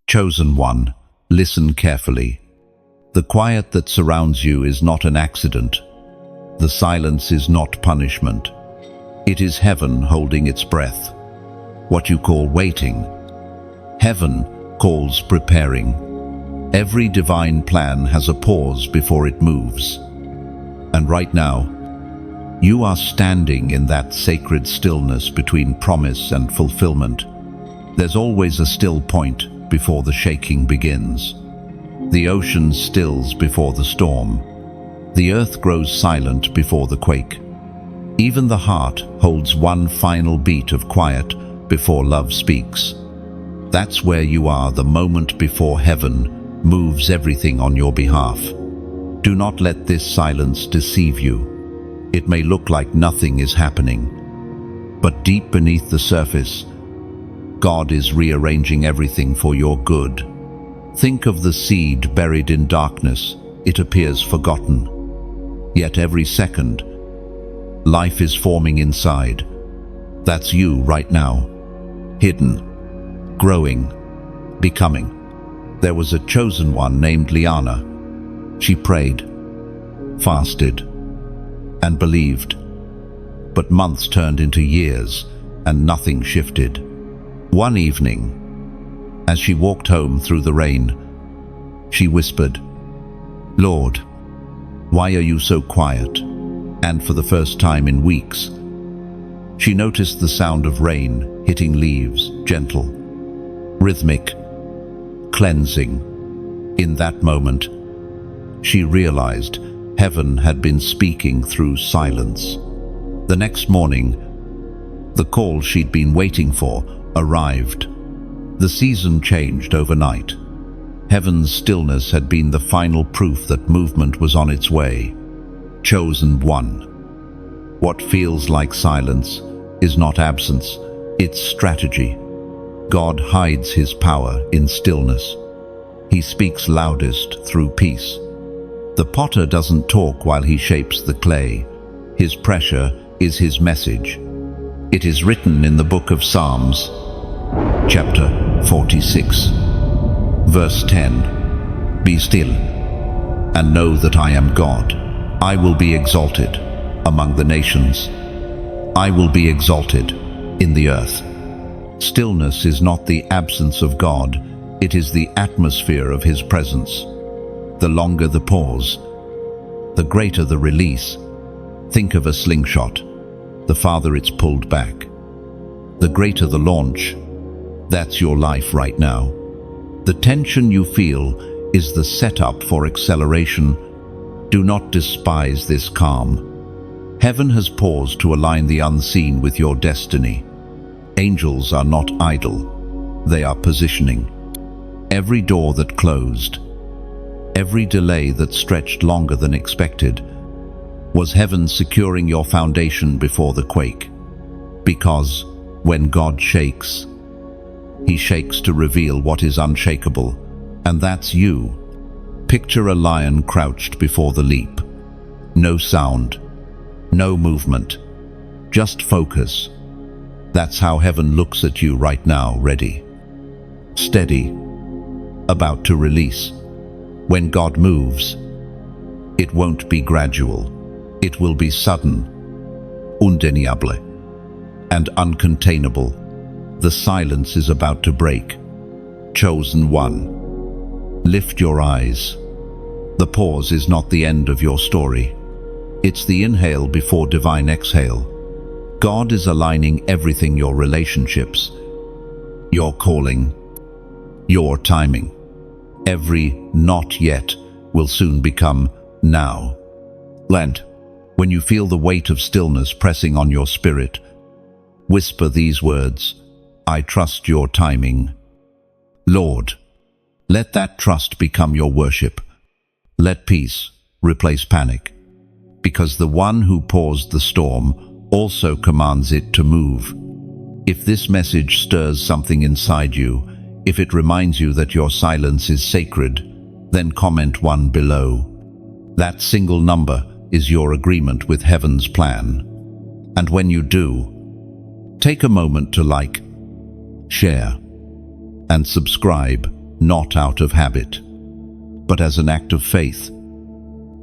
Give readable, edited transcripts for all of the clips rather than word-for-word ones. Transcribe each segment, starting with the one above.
Chosen one, listen carefully. The quiet that surrounds you is not an accident. The silence is not punishment. It is heaven holding its breath. What you call waiting, heaven calls preparing. Every divine plan has a pause before it moves. And right now, you are standing in that sacred stillness between promise and fulfillment. There's always a still point before the shaking begins. The ocean stills before the storm. The earth grows silent before the quake. Even the heart holds one final beat of quiet before love speaks. That's where you are the moment before heaven moves everything on your behalf. Do not let this silence deceive you. It may look like nothing is happening, but deep beneath the surface, God is rearranging everything for your good. Think of the seed buried in darkness. It appears forgotten. Yet every second, life is forming inside. That's you right now, hidden, growing, becoming. There was a chosen one named Liana. She prayed, fasted, and believed. But months turned into years, and nothing shifted. One evening, as she walked home through the rain, she whispered, "Lord, why are you so quiet?" And for the first time in weeks, she noticed the sound of rain hitting leaves, gentle, rhythmic, cleansing. In that moment, she realized heaven had been speaking through silence. The next morning, the call she'd been waiting for arrived. The season changed overnight. Heaven's stillness had been the final proof that movement was on its way. Chosen one. What feels like silence is not absence, it's strategy. God hides his power in stillness. He speaks loudest through peace. The potter doesn't talk while he shapes the clay. His pressure is his message. It is written in the book of Psalms, chapter 46, verse 10. "Be still, and know that I am God. I will be exalted among the nations. I will be exalted in the earth." Stillness is not the absence of God, it is the atmosphere of his presence. The longer the pause, the greater the release. Think of a slingshot. The farther it's pulled back, the greater the launch. That's your life right now. The tension you feel is the setup for acceleration. Do not despise this calm. Heaven has paused to align the unseen with your destiny. Angels are not idle. They are positioning. Every door that closed, every delay that stretched longer than expected, was heaven securing your foundation before the quake. Because when God shakes, he shakes to reveal what is unshakable, and that's you. Picture a lion crouched before the leap. No sound, no movement, just focus. That's how heaven looks at you right now, ready, steady, about to release. When God moves, it won't be gradual. It will be sudden, undeniable, and uncontainable. The silence is about to break. Chosen one, lift your eyes. The pause is not the end of your story. It's the inhale before divine exhale. God is aligning everything: your relationships, your calling, your timing. Every not yet will soon become now. Lent, when you feel the weight of stillness pressing on your spirit, whisper these words: "I trust your timing." Lord, let that trust become your worship. Let peace replace panic, because the one who paused the storm also commands it to move. If this message stirs something inside you, if it reminds you that your silence is sacred, then comment 1 below. That single number is your agreement with heaven's plan. And when you do, take a moment to like, share, and subscribe. not out of habit, but as an act of faith.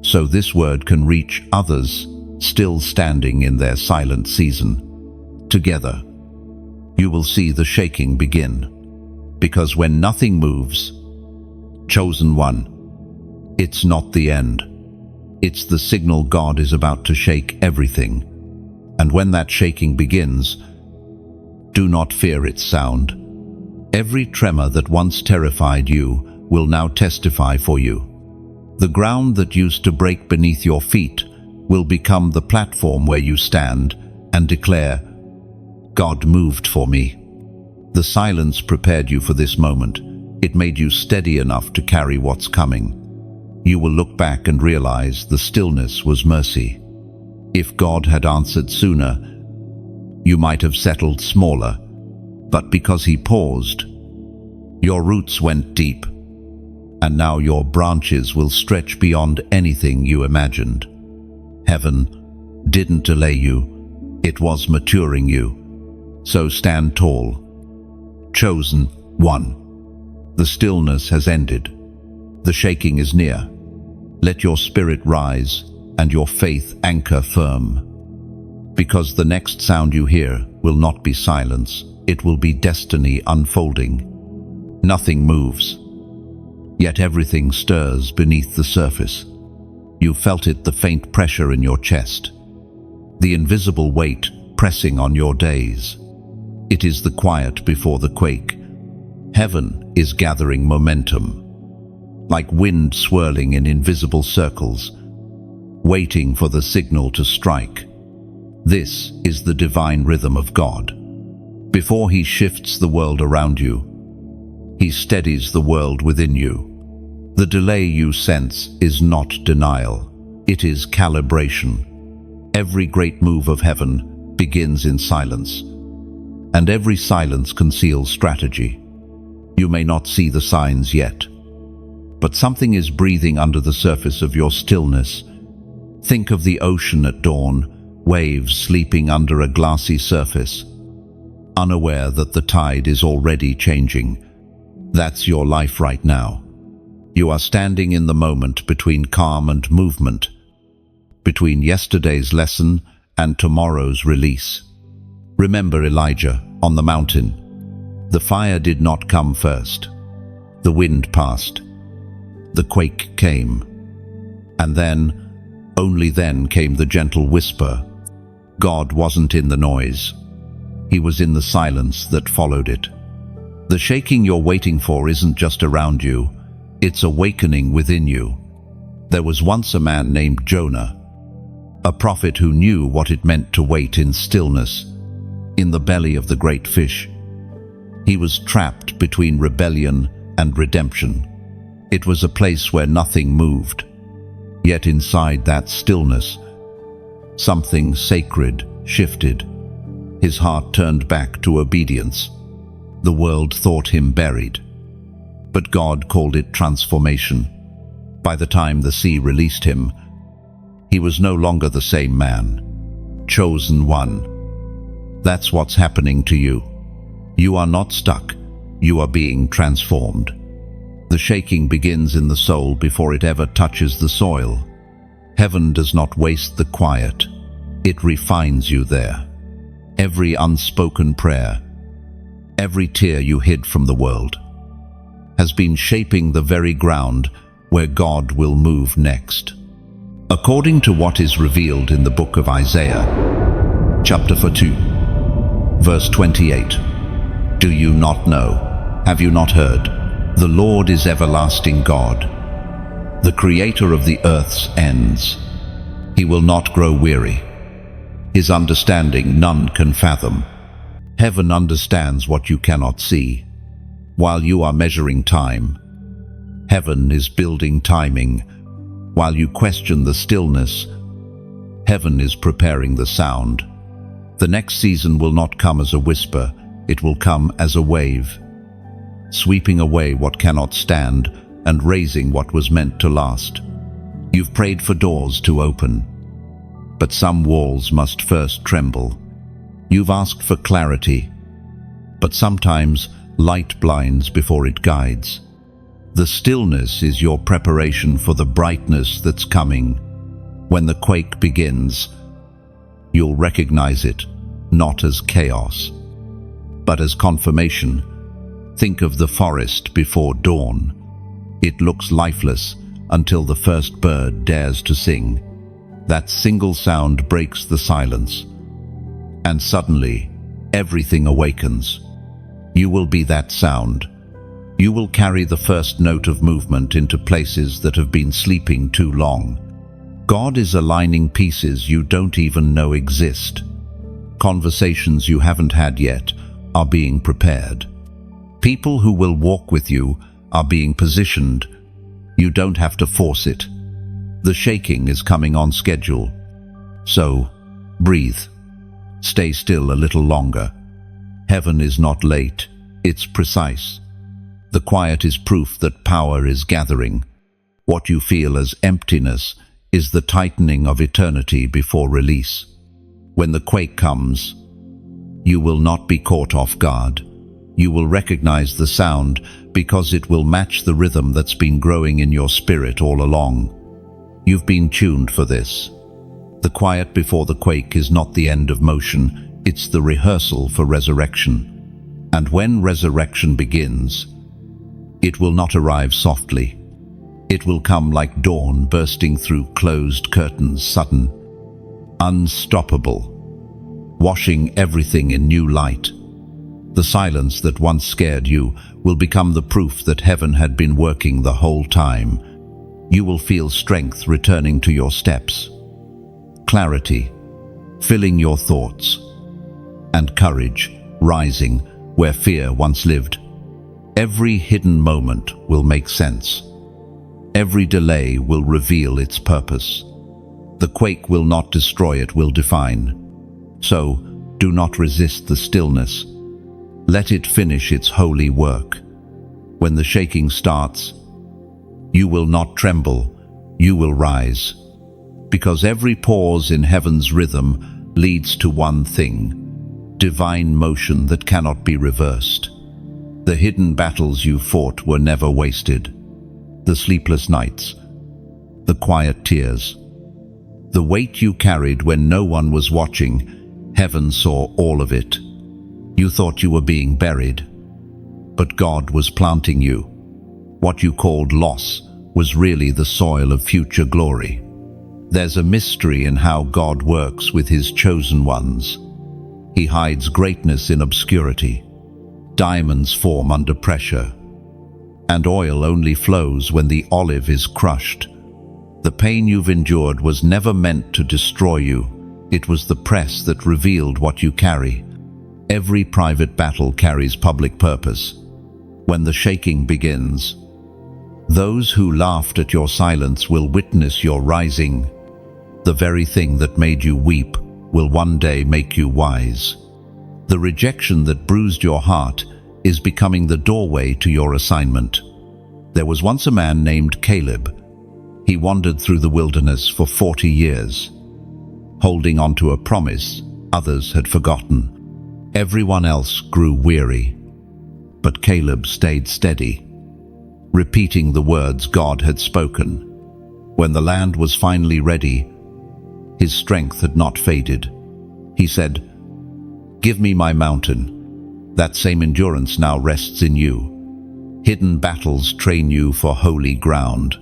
So this word can reach others still standing in their silent season. Together, you will see the shaking begin. Because when nothing moves, chosen one, it's not the end. It's the signal God is about to shake everything. And when that shaking begins, do not fear its sound. Every tremor that once terrified you will now testify for you. The ground that used to break beneath your feet will become the platform where you stand and declare, God moved for me. The silence prepared you for this moment. It made you steady enough to carry what's coming. You will look back and realize the stillness was mercy. If God had answered sooner, you might have settled smaller. But because He paused, your roots went deep, and now your branches will stretch beyond anything you imagined. Heaven didn't delay you, it was maturing you. So stand tall. Chosen one. The stillness has ended. The shaking is near. Let your spirit rise and your faith anchor firm. Because the next sound you hear will not be silence, it will be destiny unfolding. Nothing moves, yet everything stirs beneath the surface. You felt it, the faint pressure in your chest, the invisible weight pressing on your days. It is the quiet before the quake. Heaven is gathering momentum, like wind swirling in invisible circles, waiting for the signal to strike. This is the divine rhythm of God. Before He shifts the world around you, He steadies the world within you. The delay you sense is not denial, it is calibration. Every great move of heaven begins in silence, and every silence conceals strategy. You may not see the signs yet, but something is breathing under the surface of your stillness. Think of the ocean at dawn, waves sleeping under a glassy surface, unaware that the tide is already changing. That's your life right now. You are standing in the moment between calm and movement, between yesterday's lesson and tomorrow's release. Remember Elijah on the mountain. The fire did not come first. The wind passed. The quake came. And then, only then came the gentle whisper. God wasn't in the noise. He was in the silence that followed it. The shaking you're waiting for isn't just around you, it's awakening within you. There was once a man named Jonah, a prophet who knew what it meant to wait in stillness, in the belly of the great fish. He was trapped between rebellion and redemption. It was a place where nothing moved. Yet inside that stillness, something sacred shifted. His heart turned back to obedience. The world thought him buried, but God called it transformation. By the time the sea released him, he was no longer the same man. Chosen one. That's what's happening to you. You are not stuck. You are being transformed. The shaking begins in the soul before it ever touches the soil. Heaven does not waste the quiet. It refines you there. Every unspoken prayer, every tear you hid from the world, has been shaping the very ground where God will move next. According to what is revealed in the book of Isaiah, chapter 42, verse 28, do you not know? Have you not heard? The Lord is everlasting God, the creator of the earth's ends. He will not grow weary. His understanding none can fathom. Heaven understands what you cannot see. While you are measuring time, heaven is building timing. While you question the stillness, heaven is preparing the sound. The next season will not come as a whisper, it will come as a wave, sweeping away what cannot stand and raising what was meant to last. You've prayed for doors to open, but some walls must first tremble. You've asked for clarity, but sometimes light blinds before it guides. The stillness is your preparation for the brightness that's coming. When the quake begins, you'll recognize it not as chaos, but as confirmation. Think of the forest before dawn. It looks lifeless until the first bird dares to sing. That single sound breaks the silence, and suddenly everything awakens. You will be that sound. You will carry the first note of movement into places that have been sleeping too long. God is aligning pieces you don't even know exist. Conversations you haven't had yet are being prepared. People who will walk with you are being positioned. You don't have to force it. The shaking is coming on schedule. So, breathe. Stay still a little longer. Heaven is not late, it's precise. The quiet is proof that power is gathering. What you feel as emptiness is the tightening of eternity before release. When the quake comes, you will not be caught off guard. You will recognize the sound because it will match the rhythm that's been growing in your spirit all along. You've been tuned for this. The quiet before the quake is not the end of motion, it's the rehearsal for resurrection. And when resurrection begins, it will not arrive softly. It will come like dawn bursting through closed curtains, sudden, unstoppable, washing everything in new light. The silence that once scared you will become the proof that heaven had been working the whole time. You will feel strength returning to your steps, clarity filling your thoughts, and courage rising where fear once lived. Every hidden moment will make sense. Every delay will reveal its purpose. The quake will not destroy, it will define. So, do not resist the stillness. Let it finish its holy work. When the shaking starts, you will not tremble, you will rise. Because every pause in heaven's rhythm leads to one thing: divine motion that cannot be reversed. The hidden battles you fought were never wasted. The sleepless nights, the quiet tears, the weight you carried when no one was watching, heaven saw all of it. You thought you were being buried, but God was planting you. What you called loss was really the soil of future glory. There's a mystery in how God works with His chosen ones. He hides greatness in obscurity. Diamonds form under pressure, and oil only flows when the olive is crushed. The pain you've endured was never meant to destroy you. It was the press that revealed what you carry. Every private battle carries public purpose. When the shaking begins, those who laughed at your silence will witness your rising. The very thing that made you weep will one day make you wise. The rejection that bruised your heart is becoming the doorway to your assignment. There was once a man named Caleb. He wandered through the wilderness for 40 years, holding on to a promise others had forgotten. Everyone else grew weary, but Caleb stayed steady, repeating the words God had spoken. When the land was finally ready, his strength had not faded. He said, "Give me my mountain." That same endurance now rests in you. Hidden battles train you for holy ground.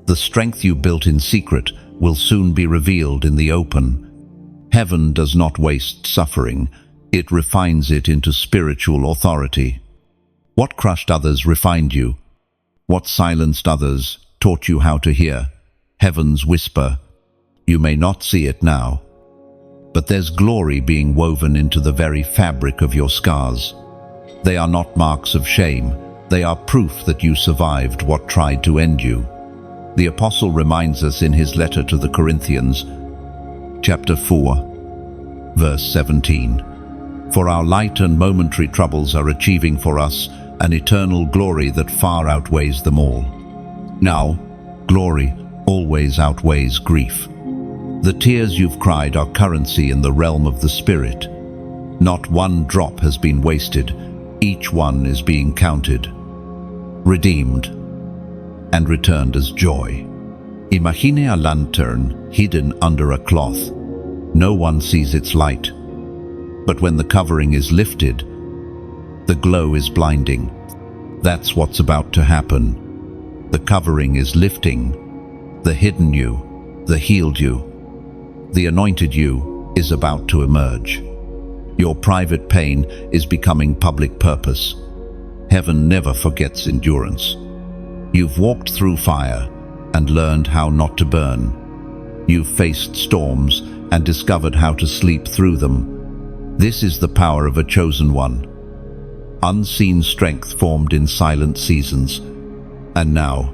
The strength you built in secret will soon be revealed in the open. Heaven does not waste suffering. It refines it into spiritual authority. What crushed others refined you. What silenced others taught you how to hear heaven's whisper. You may not see it now, but there's glory being woven into the very fabric of your scars. They are not marks of shame. They are proof that you survived what tried to end you. The Apostle reminds us in his letter to the Corinthians, chapter 4, verse 17, "For our light and momentary troubles are achieving for us an eternal glory that far outweighs them all." Now, glory always outweighs grief. The tears you've cried are currency in the realm of the Spirit. Not one drop has been wasted. Each one is being counted, redeemed, and returned as joy. Imagine a lantern hidden under a cloth. No one sees its light. But when the covering is lifted, the glow is blinding. That's what's about to happen. The covering is lifting. The hidden you, the healed you, the anointed you is about to emerge. Your private pain is becoming public purpose. Heaven never forgets endurance. You've walked through fire and learned how not to burn. You've faced storms and discovered how to sleep through them. This is the power of a chosen one. Unseen strength formed in silent seasons. And now,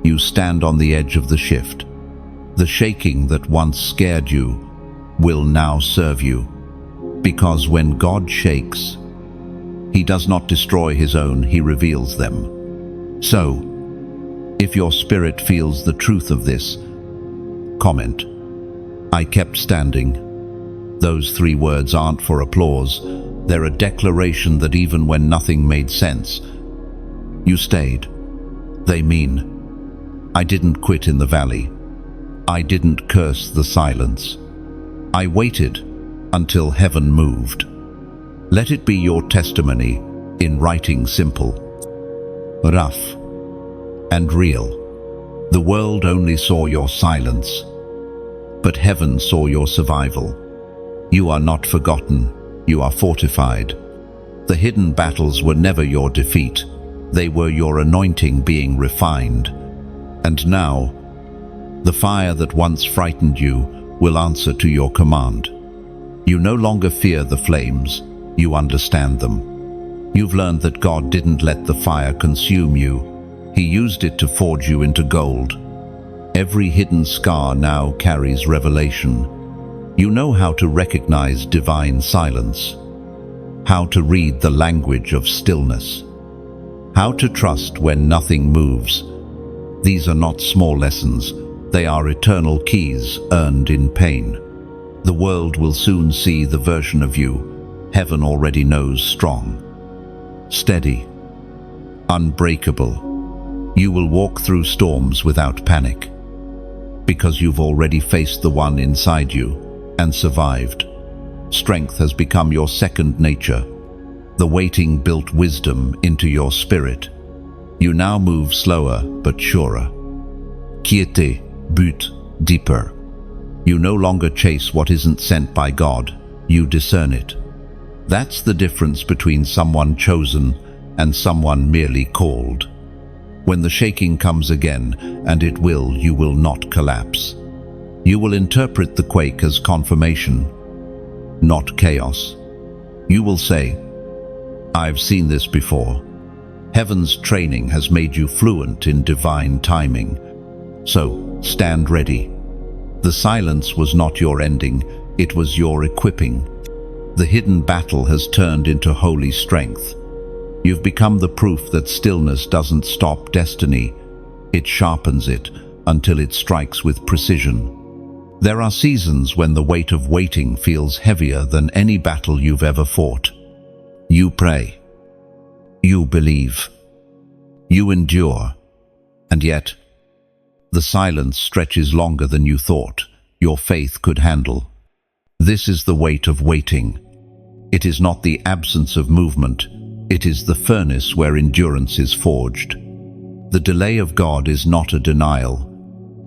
you stand on the edge of the shift. The shaking that once scared you will now serve you. Because when God shakes, He does not destroy His own, He reveals them. So, if your spirit feels the truth of this, comment, "I kept standing." Those 3 words aren't for applause. They're a declaration that even when nothing made sense, you stayed. They mean, I didn't quit in the valley. I didn't curse the silence. I waited until heaven moved. Let it be your testimony in writing simple, rough, and real. The world only saw your silence, but heaven saw your survival. You are not forgotten, you are fortified. The hidden battles were never your defeat. They were your anointing being refined. And now, the fire that once frightened you will answer to your command. You no longer fear the flames, you understand them. You've learned that God didn't let the fire consume you. He used it to forge you into gold. Every hidden scar now carries revelation. You know how to recognize divine silence, how to read the language of stillness, how to trust when nothing moves. These are not small lessons, they are eternal keys earned in pain. The world will soon see the version of you heaven already knows strong, steady, unbreakable. You will walk through storms without panic, because you've already faced the one inside you and survived. Strength has become your second nature. The waiting built wisdom into your spirit. You now move slower but surer. Quiete, but deeper. You no longer chase what isn't sent by God, you discern it. That's the difference between someone chosen and someone merely called. When the shaking comes again, and it will, you will not collapse. You will interpret the quake as confirmation, not chaos. You will say, I've seen this before. Heaven's training has made you fluent in divine timing. So, stand ready. The silence was not your ending, it was your equipping. The hidden battle has turned into holy strength. You've become the proof that stillness doesn't stop destiny, it sharpens it until it strikes with precision. There are seasons when the weight of waiting feels heavier than any battle you've ever fought. You pray. You believe. You endure. And yet, the silence stretches longer than you thought your faith could handle. This is the weight of waiting. It is not the absence of movement. It is the furnace where endurance is forged. The delay of God is not a denial.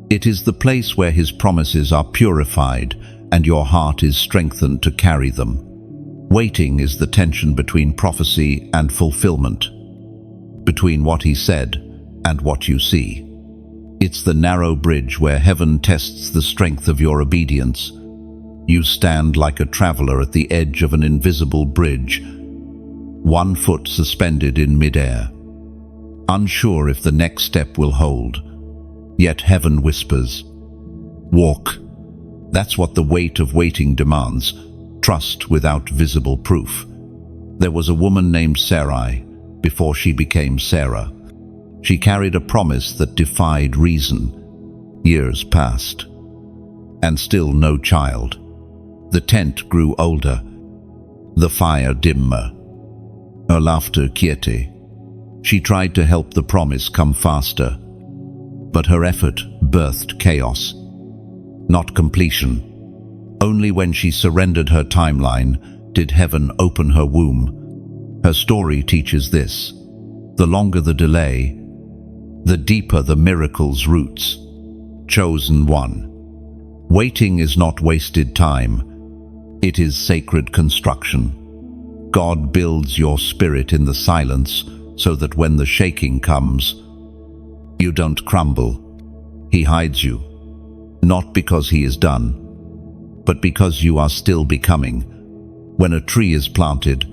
It is the place where His promises are purified and your heart is strengthened to carry them. Waiting is the tension between prophecy and fulfillment, between what He said and what you see. It's the narrow bridge where heaven tests the strength of your obedience. You stand like a traveler at the edge of an invisible bridge, one foot suspended in midair, unsure if the next step will hold. Yet heaven whispers, walk. That's what the weight of waiting demands, trust without visible proof. There was a woman named Sarai before she became Sarah. She carried a promise that defied reason. Years passed, and still no child. The tent grew older, the fire dimmer, her laughter quiete. She tried to help the promise come faster, but her effort birthed chaos, not completion. Only when she surrendered her timeline did heaven open her womb. Her story teaches this: the longer the delay, the deeper the miracle's roots. Chosen one. Waiting is not wasted time. It is sacred construction. God builds your spirit in the silence so that when the shaking comes, you don't crumble. He hides you, not because he is done, but because you are still becoming. When a tree is planted,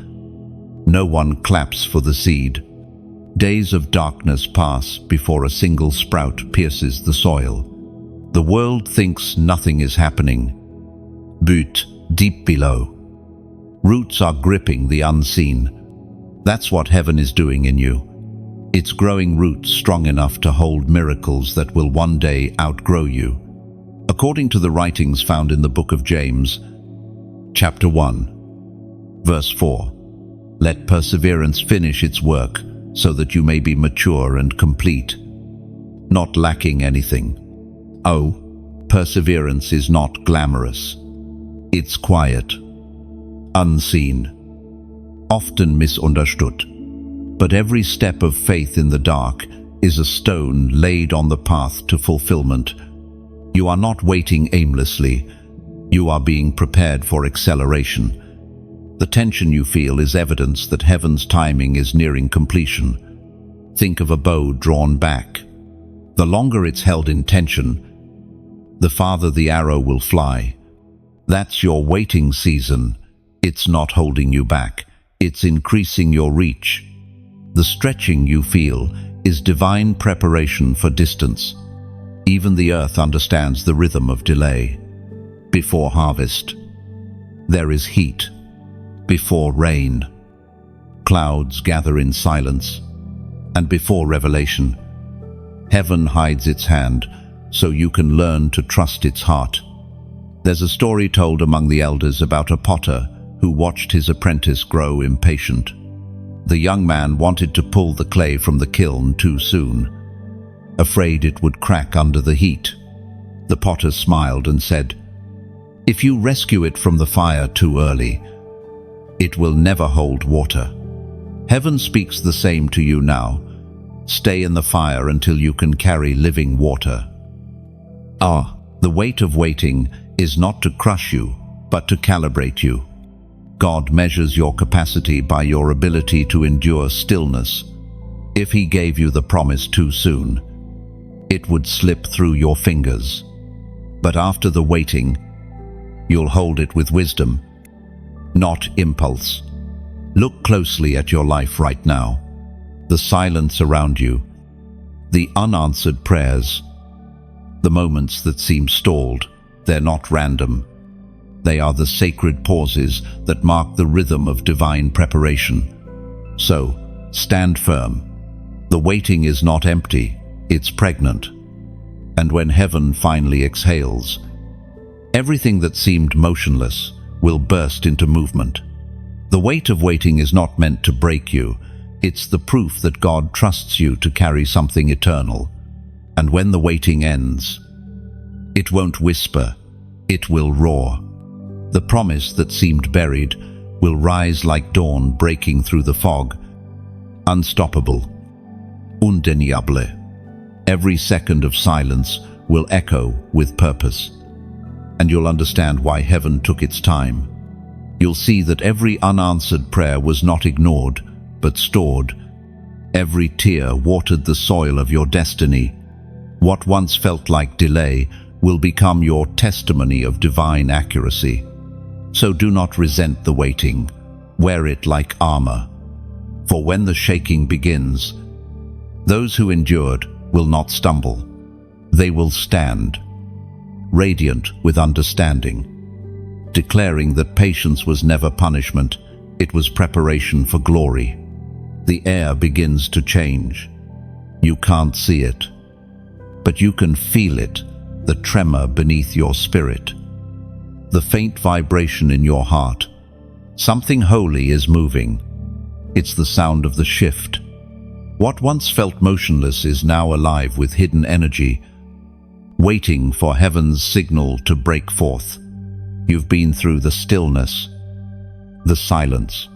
no one claps for the seed. Days of darkness pass before a single sprout pierces the soil. The world thinks nothing is happening. But deep below, roots are gripping the unseen. That's what heaven is doing in you. It's growing roots strong enough to hold miracles that will one day outgrow you. According to the writings found in the book of James, chapter 1, verse 4, let perseverance finish its work so that you may be mature and complete, not lacking anything. Oh, perseverance is not glamorous. It's quiet, unseen, often misunderstood. But every step of faith in the dark is a stone laid on the path to fulfillment. You are not waiting aimlessly. You are being prepared for acceleration. The tension you feel is evidence that heaven's timing is nearing completion. Think of a bow drawn back. The longer it's held in tension, the farther the arrow will fly. That's your waiting season. It's not holding you back. It's increasing your reach. The stretching you feel is divine preparation for distance. Even the earth understands the rhythm of delay. Before harvest, there is heat. Before rain, clouds gather in silence. And before revelation, heaven hides its hand so you can learn to trust its heart. There's a story told among the elders about a potter who watched his apprentice grow impatient. The young man wanted to pull the clay from the kiln too soon, afraid it would crack under the heat. The potter smiled and said, "If you rescue it from the fire too early, it will never hold water." Heaven speaks the same to you now. Stay in the fire until you can carry living water. The weight of waiting is not to crush you, but to calibrate you. God measures your capacity by your ability to endure stillness. If He gave you the promise too soon, it would slip through your fingers. But after the waiting, you'll hold it with wisdom, not impulse. Look closely at your life right now. The silence around you, the unanswered prayers, the moments that seem stalled. They're not random. They are the sacred pauses that mark the rhythm of divine preparation. So, stand firm. The waiting is not empty, it's pregnant. And when heaven finally exhales, everything that seemed motionless will burst into movement. The weight of waiting is not meant to break you. It's the proof that God trusts you to carry something eternal. And when the waiting ends, it won't whisper, it will roar. The promise that seemed buried will rise like dawn breaking through the fog. Unstoppable. Undeniable. Every second of silence will echo with purpose. And you'll understand why heaven took its time. You'll see that every unanswered prayer was not ignored, but stored. Every tear watered the soil of your destiny. What once felt like delay will become your testimony of divine accuracy. So do not resent the waiting. Wear it like armor. For when the shaking begins, those who endured will not stumble. They will stand, radiant with understanding, declaring that patience was never punishment, it was preparation for glory. The air begins to change. You can't see it, but you can feel it, the tremor beneath your spirit, the faint vibration in your heart. Something holy is moving. It's the sound of the shift. What once felt motionless is now alive with hidden energy, waiting for heaven's signal to break forth. You've been through the stillness, the silence,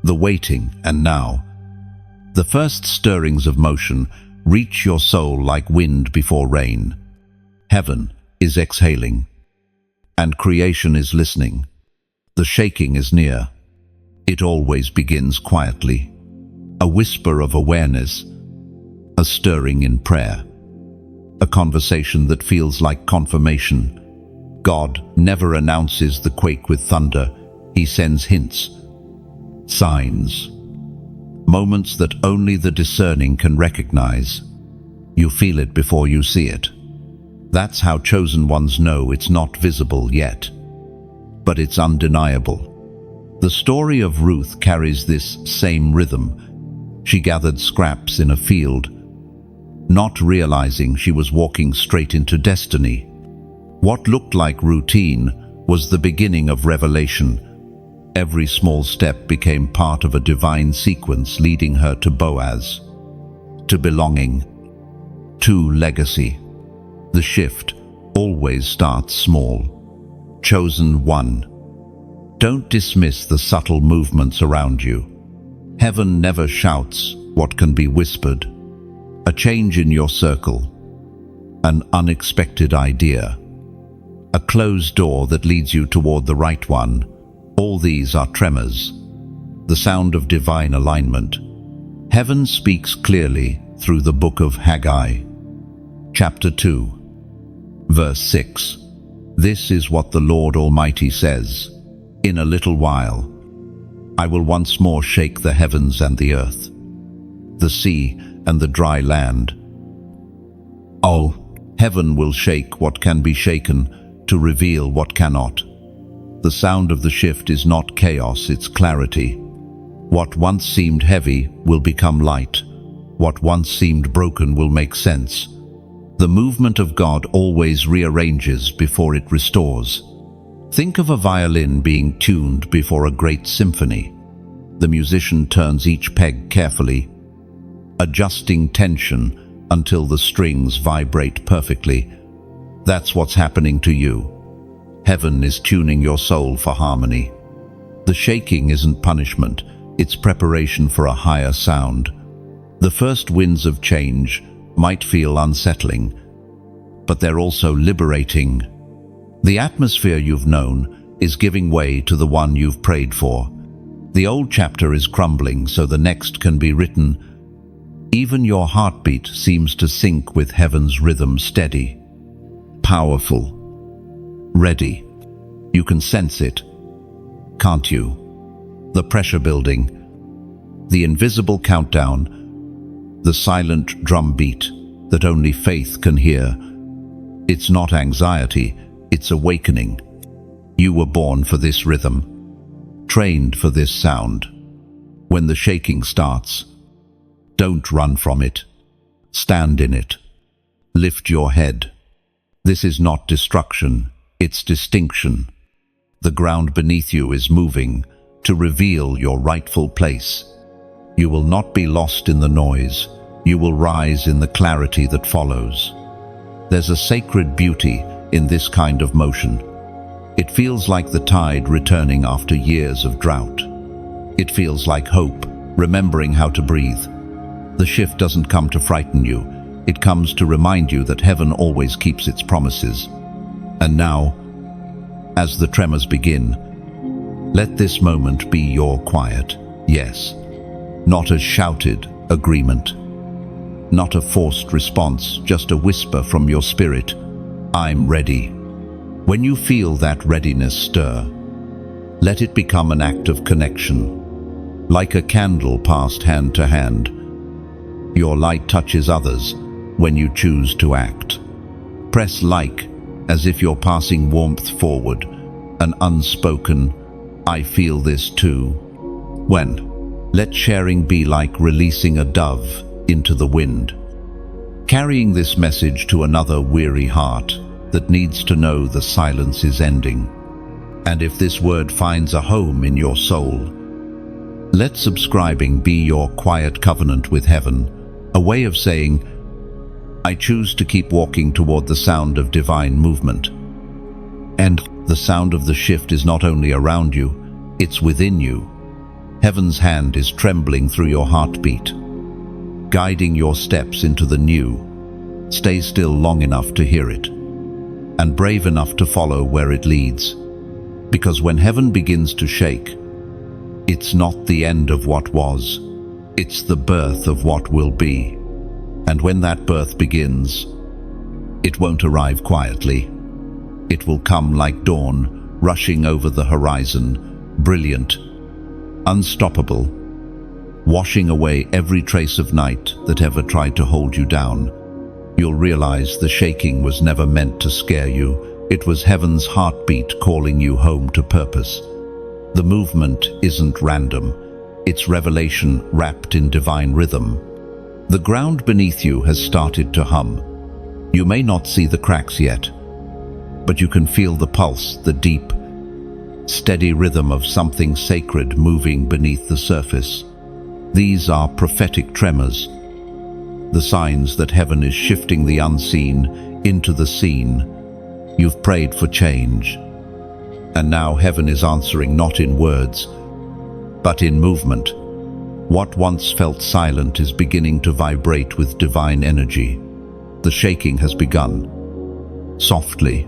the waiting, and now, the first stirrings of motion reach your soul like wind before rain. Heaven is exhaling, and creation is listening. The shaking is near. It always begins quietly. A whisper of awareness, a stirring in prayer, a conversation that feels like confirmation. God never announces the quake with thunder. He sends hints, signs, moments that only the discerning can recognize. You feel it before you see it. That's how chosen ones know it's not visible yet, but it's undeniable. The story of Ruth carries this same rhythm. She gathered scraps in a field, not realizing she was walking straight into destiny. What looked like routine was the beginning of revelation. Every small step became part of a divine sequence leading her to Boaz, to belonging, to legacy. The shift always starts small. Chosen one. Don't dismiss the subtle movements around you. Heaven never shouts what can be whispered. A change in your circle, an unexpected idea, a closed door that leads you toward the right one. All these are tremors, the sound of divine alignment. Heaven speaks clearly through the book of Haggai. Chapter 2, verse 6. This is what the Lord Almighty says. In a little while, I will once more shake the heavens and the earth, the sea and the dry land. Oh, heaven will shake what can be shaken to reveal what cannot. The sound of the shift is not chaos, it's clarity. What once seemed heavy will become light. What once seemed broken will make sense. The movement of God always rearranges before it restores. Think of a violin being tuned before a great symphony. The musician turns each peg carefully, adjusting tension until the strings vibrate perfectly. That's what's happening to you. Heaven is tuning your soul for harmony. The shaking isn't punishment, it's preparation for a higher sound. The first winds of change might feel unsettling, but they're also liberating. The atmosphere you've known is giving way to the one you've prayed for. The old chapter is crumbling so the next can be written. Even your heartbeat seems to sync with heaven's rhythm, steady, powerful, ready. You can sense it, can't you? The pressure building, the invisible countdown, the silent drumbeat that only faith can hear. It's not anxiety, it's awakening. You were born for this rhythm, trained for this sound. When the shaking starts, don't run from it. Stand in it. Lift your head. This is not destruction, it's distinction. The ground beneath you is moving to reveal your rightful place. You will not be lost in the noise. You will rise in the clarity that follows. There's a sacred beauty in this kind of motion. It feels like the tide returning after years of drought. It feels like hope, remembering how to breathe. The shift doesn't come to frighten you. It comes to remind you that heaven always keeps its promises. And now, as the tremors begin, let this moment be your quiet yes. Not a shouted agreement. Not a forced response, just a whisper from your spirit. I'm ready. When you feel that readiness stir, let it become an act of connection. Like a candle passed hand to hand, your light touches others when you choose to act. Press like as if you're passing warmth forward, an unspoken, I feel this too. When? Let sharing be like releasing a dove into the wind, carrying this message to another weary heart that needs to know the silence is ending. And if this word finds a home in your soul, Let subscribing be your quiet covenant with heaven, a way of saying, I choose to keep walking toward the sound of divine movement. And the sound of the shift is not only around you, it's within you. Heaven's hand is trembling through your heartbeat, guiding your steps into the new. Stay still long enough to hear it, and brave enough to follow where it leads. Because when heaven begins to shake, it's not the end of what was, it's the birth of what will be. And when that birth begins, it won't arrive quietly. It will come like dawn, rushing over the horizon, brilliant, unstoppable, washing away every trace of night that ever tried to hold you down. You'll realize the shaking was never meant to scare you. It was heaven's heartbeat calling you home to purpose. The movement isn't random. It's revelation wrapped in divine rhythm. The ground beneath you has started to hum. You may not see the cracks yet, but you can feel the pulse, the deep, steady rhythm of something sacred moving beneath the surface. These are prophetic tremors, the signs that heaven is shifting the unseen into the seen. You've prayed for change, and now heaven is answering, not in words, but in movement. What once felt silent is beginning to vibrate with divine energy. The shaking has begun, softly,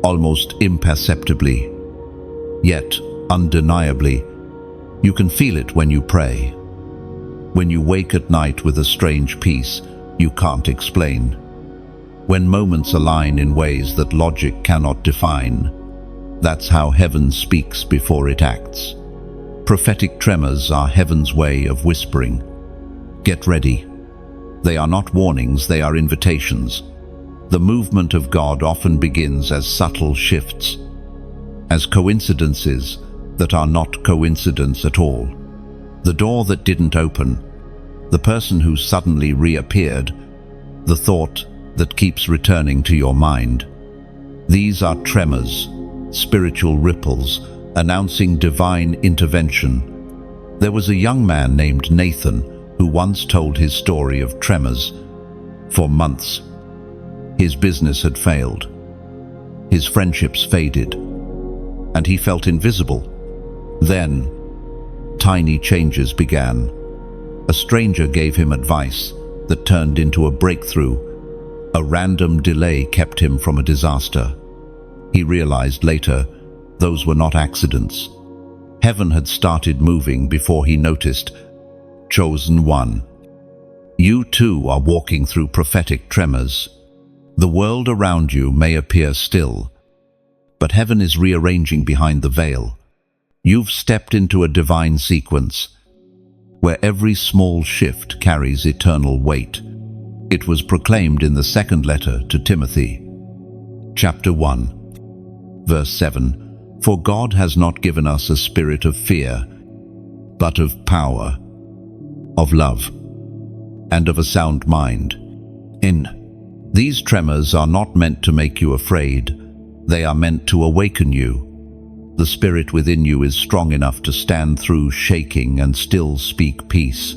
almost imperceptibly, yet undeniably. You can feel it when you pray, when you wake at night with a strange peace you can't explain, when moments align in ways that logic cannot define. That's how heaven speaks before it acts. Prophetic tremors are heaven's way of whispering, get ready. They are not warnings, they are invitations. The movement of God often begins as subtle shifts, as coincidences that are not coincidence at all. The door that didn't open, the person who suddenly reappeared, the thought that keeps returning to your mind. These are tremors, spiritual ripples, announcing divine intervention. There was a young man named Nathan who once told his story of tremors. For months, his business had failed, his friendships faded, and he felt invisible. Then, tiny changes began. A stranger gave him advice that turned into a breakthrough. A random delay kept him from a disaster. He realized later, those were not accidents. Heaven had started moving before he noticed. Chosen one. You too are walking through prophetic tremors. The world around you may appear still, but heaven is rearranging behind the veil. You've stepped into a divine sequence, where every small shift carries eternal weight. It was proclaimed in the second letter to Timothy, chapter 1, verse 7. For God has not given us a spirit of fear, but of power, of love, and of a sound mind. These tremors are not meant to make you afraid, they are meant to awaken you. The spirit within you is strong enough to stand through shaking and still speak peace.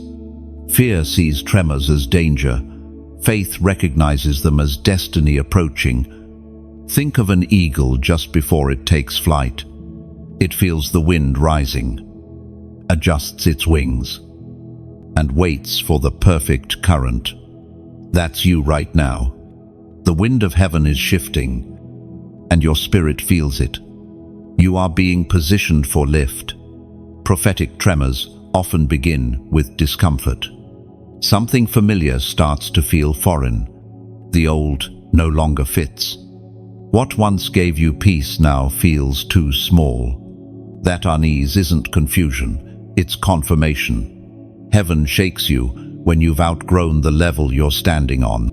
Fear sees tremors as danger. Faith recognizes them as destiny approaching. Think of an eagle just before it takes flight. It feels the wind rising, adjusts its wings, and waits for the perfect current. That's you right now. The wind of heaven is shifting, and your spirit feels it. You are being positioned for lift. Prophetic tremors often begin with discomfort. Something familiar starts to feel foreign. The old no longer fits. What once gave you peace now feels too small. That unease isn't confusion, it's confirmation. Heaven shakes you when you've outgrown the level you're standing on.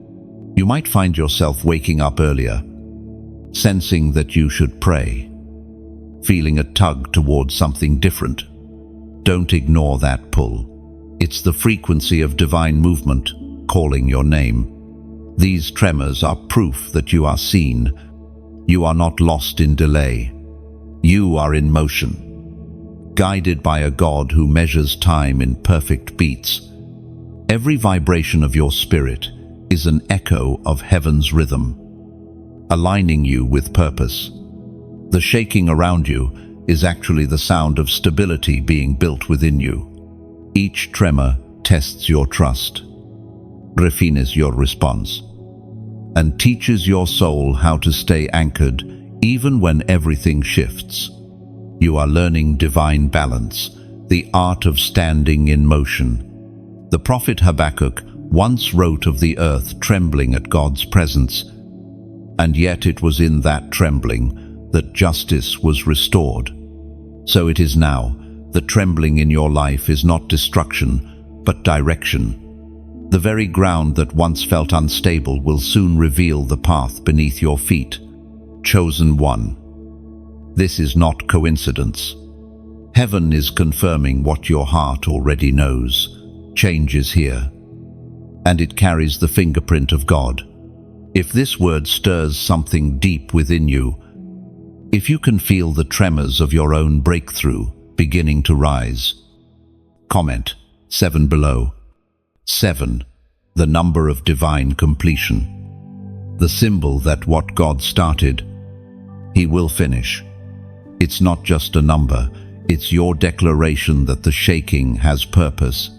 You might find yourself waking up earlier, sensing that you should pray, feeling a tug towards something different. Don't ignore that pull. It's the frequency of divine movement calling your name. These tremors are proof that you are seen. You are not lost in delay. You are in motion. guided by a God who measures time in perfect beats. Every vibration of your spirit is an echo of heaven's rhythm, aligning you with purpose. The shaking around you is actually the sound of stability being built within you. Each tremor tests your trust, refines your response, and teaches your soul how to stay anchored even when everything shifts. You are learning divine balance, the art of standing in motion. The prophet Habakkuk once wrote of the earth trembling at God's presence, and yet it was in that trembling that justice was restored. So it is now. The trembling in your life is not destruction, but direction. The very ground that once felt unstable will soon reveal the path beneath your feet. Chosen one. This is not coincidence. Heaven is confirming what your heart already knows. Change is here, and it carries the fingerprint of God. If this word stirs something deep within you, if you can feel the tremors of your own breakthrough beginning to rise, comment 7 below. 7, the number of divine completion. The symbol that what God started, He will finish. It's not just a number, it's your declaration that the shaking has purpose.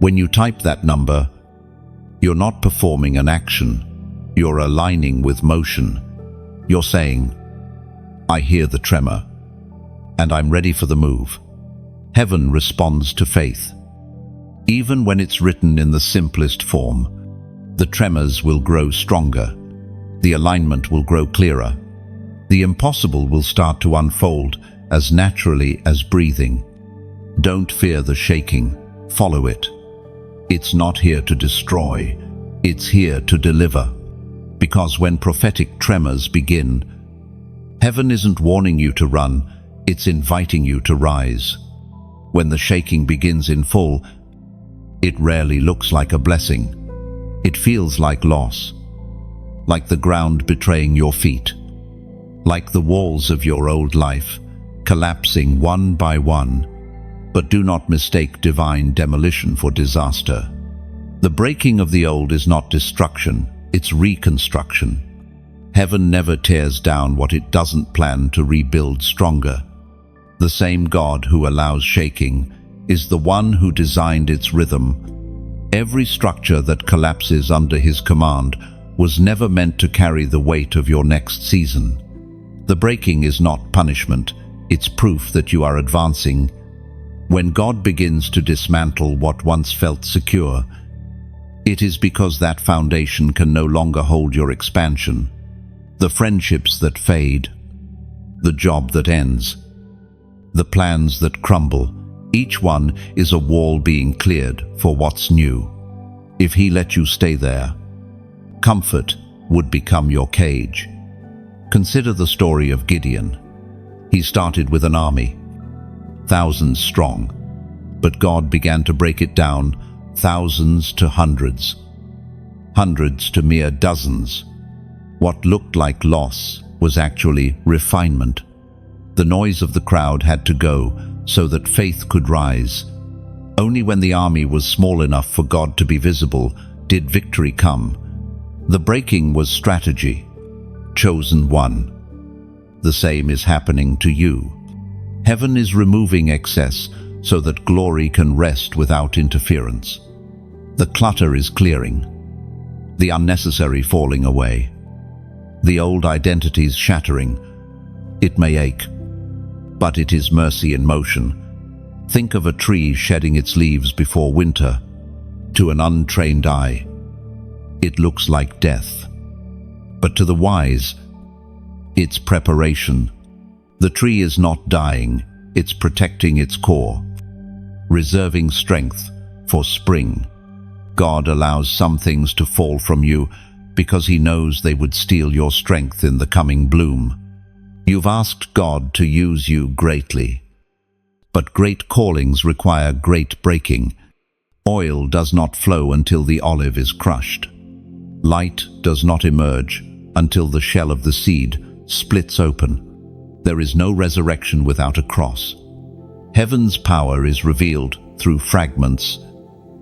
When you type that number, you're not performing an action, you're aligning with motion. You're saying, I hear the tremor, and I'm ready for the move. Heaven responds to faith. Even when it's written in the simplest form, the tremors will grow stronger, the alignment will grow clearer, the impossible will start to unfold as naturally as breathing. Don't fear the shaking, follow it. It's not here to destroy, it's here to deliver. Because when prophetic tremors begin, heaven isn't warning you to run, it's inviting you to rise. When the shaking begins in full, it rarely looks like a blessing. It feels like loss, like the ground betraying your feet, like the walls of your old life collapsing one by one. But do not mistake divine demolition for disaster. The breaking of the old is not destruction, it's reconstruction. Heaven never tears down what it doesn't plan to rebuild stronger. The same God who allows shaking is the one who designed its rhythm. Every structure that collapses under His command was never meant to carry the weight of your next season. The breaking is not punishment, it's proof that you are advancing. When God begins to dismantle what once felt secure, it is because that foundation can no longer hold your expansion. The friendships that fade, the job that ends, the plans that crumble, each one is a wall being cleared for what's new. If He let you stay there, comfort would become your cage. Consider the story of Gideon. He started with an army, thousands strong, but God began to break it down, thousands to hundreds, hundreds to mere dozens. What looked like loss was actually refinement. The noise of the crowd had to go so that faith could rise. Only when the army was small enough for God to be visible did victory come. The breaking was strategy. Chosen one. The same is happening to you. Heaven is removing excess so that glory can rest without interference. The clutter is clearing, the unnecessary falling away, the old identities shattering. It may ache, but it is mercy in motion. Think of a tree shedding its leaves before winter. To an untrained eye, it looks like death. But to the wise, it's preparation. The tree is not dying, it's protecting its core, reserving strength for spring. God allows some things to fall from you because He knows they would steal your strength in the coming bloom. You've asked God to use you greatly, but great callings require great breaking. Oil does not flow until the olive is crushed. Light does not emerge until the shell of the seed splits open. There is no resurrection without a cross. Heaven's power is revealed through fragments,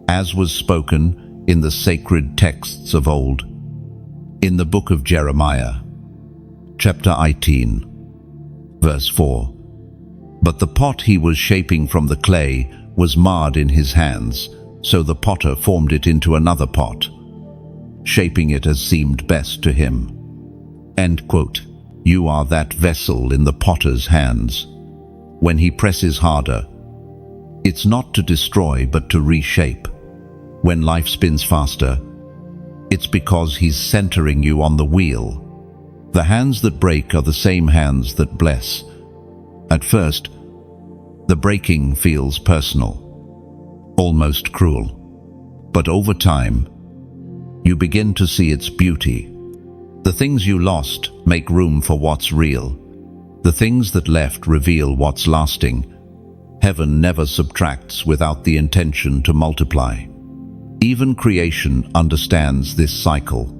as was spoken in the sacred texts of old. In the book of Jeremiah, chapter 18, verse 4, "But the pot he was shaping from the clay was marred in his hands, so the potter formed it into another pot, shaping it as seemed best to him." End quote. You are that vessel in the potter's hands. When he presses harder, it's not to destroy but to reshape. When life spins faster, it's because he's centering you on the wheel. The hands that break are the same hands that bless. At first, the breaking feels personal, almost cruel. But over time, you begin to see its beauty. The things you lost make room for what's real. The things that left reveal what's lasting. Heaven never subtracts without the intention to multiply. Even creation understands this cycle.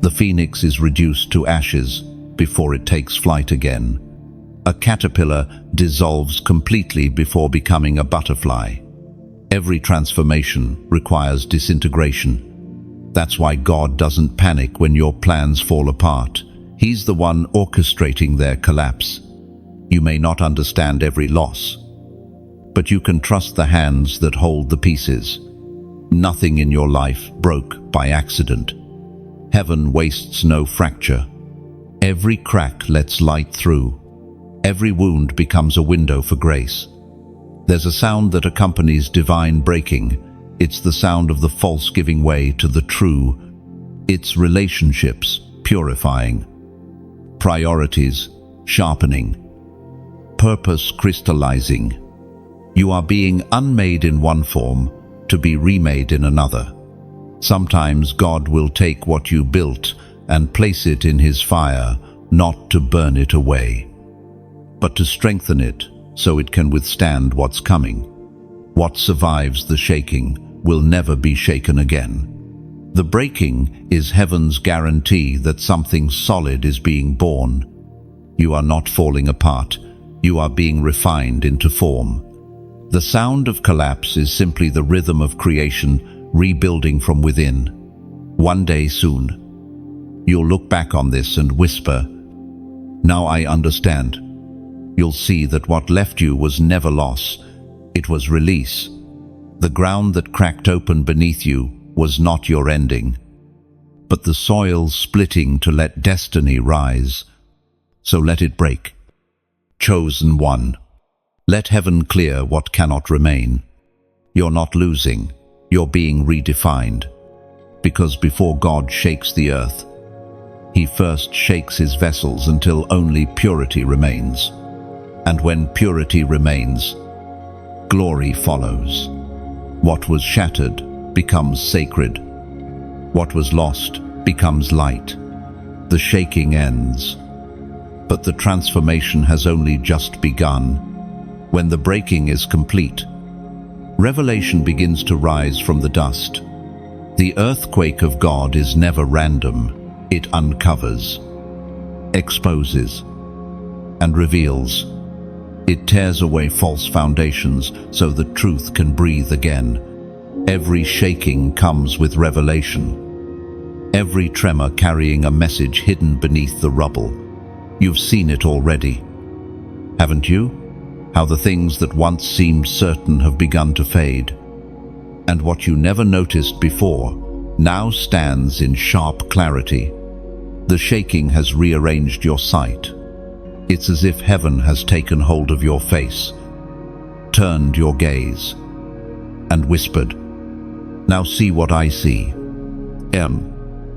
The phoenix is reduced to ashes before it takes flight again. A caterpillar dissolves completely before becoming a butterfly. Every transformation requires disintegration. That's why God doesn't panic when your plans fall apart. He's the one orchestrating their collapse. You may not understand every loss, but you can trust the hands that hold the pieces. Nothing in your life broke by accident. Heaven wastes no fracture. Every crack lets light through. Every wound becomes a window for grace. There's a sound that accompanies divine breaking. It's the sound of the false giving way to the true. It's relationships purifying, priorities sharpening, purpose crystallizing. You are being unmade in one form to be remade in another. Sometimes God will take what you built and place it in His fire, not to burn it away, but to strengthen it so it can withstand what's coming. What survives the shaking will never be shaken again. The breaking is heaven's guarantee that something solid is being born. You are not falling apart. You are being refined into form. The sound of collapse is simply the rhythm of creation rebuilding from within. One day soon, you'll look back on this and whisper, "Now I understand." You'll see that what left you was never loss, it was release. The ground that cracked open beneath you was not your ending, but the soil splitting to let destiny rise. So let it break. Chosen one. Let heaven clear what cannot remain. You're not losing, you're being redefined. Because before God shakes the earth, He first shakes His vessels until only purity remains. And when purity remains, glory follows. What was shattered becomes sacred. What was lost becomes light. The shaking ends, but the transformation has only just begun. When the breaking is complete, revelation begins to rise from the dust. The earthquake of God is never random. It uncovers, exposes, and reveals. It tears away false foundations so the truth can breathe again. Every shaking comes with revelation. Every tremor carrying a message hidden beneath the rubble. You've seen it already, haven't you? How the things that once seemed certain have begun to fade. And what you never noticed before now stands in sharp clarity. The shaking has rearranged your sight. It's as if heaven has taken hold of your face, turned your gaze, and whispered, "Now see what I see."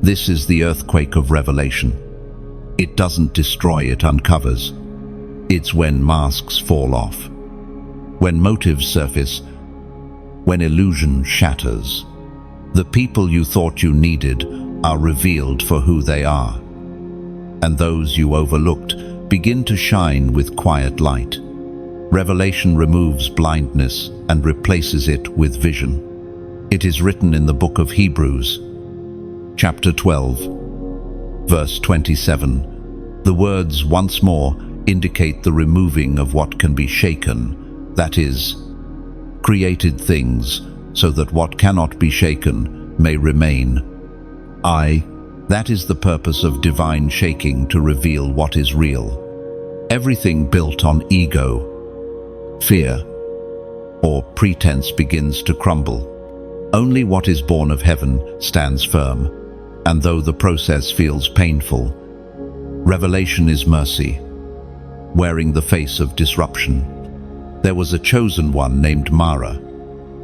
This is the earthquake of revelation. It doesn't destroy, it uncovers. It's when masks fall off, when motives surface, when illusion shatters. The people you thought you needed are revealed for who they are. And those you overlooked begin to shine with quiet light. Revelation removes blindness and replaces it with vision. It is written in the book of Hebrews, chapter 12, verse 27. The words "once more" indicate the removing of what can be shaken. that is, created things so that what cannot be shaken may remain. That is the purpose of divine shaking, to reveal what is real. Everything built on ego, fear, or pretense begins to crumble. Only what is born of heaven stands firm, and though the process feels painful, revelation is mercy, wearing the face of disruption. There was a chosen one named Mara.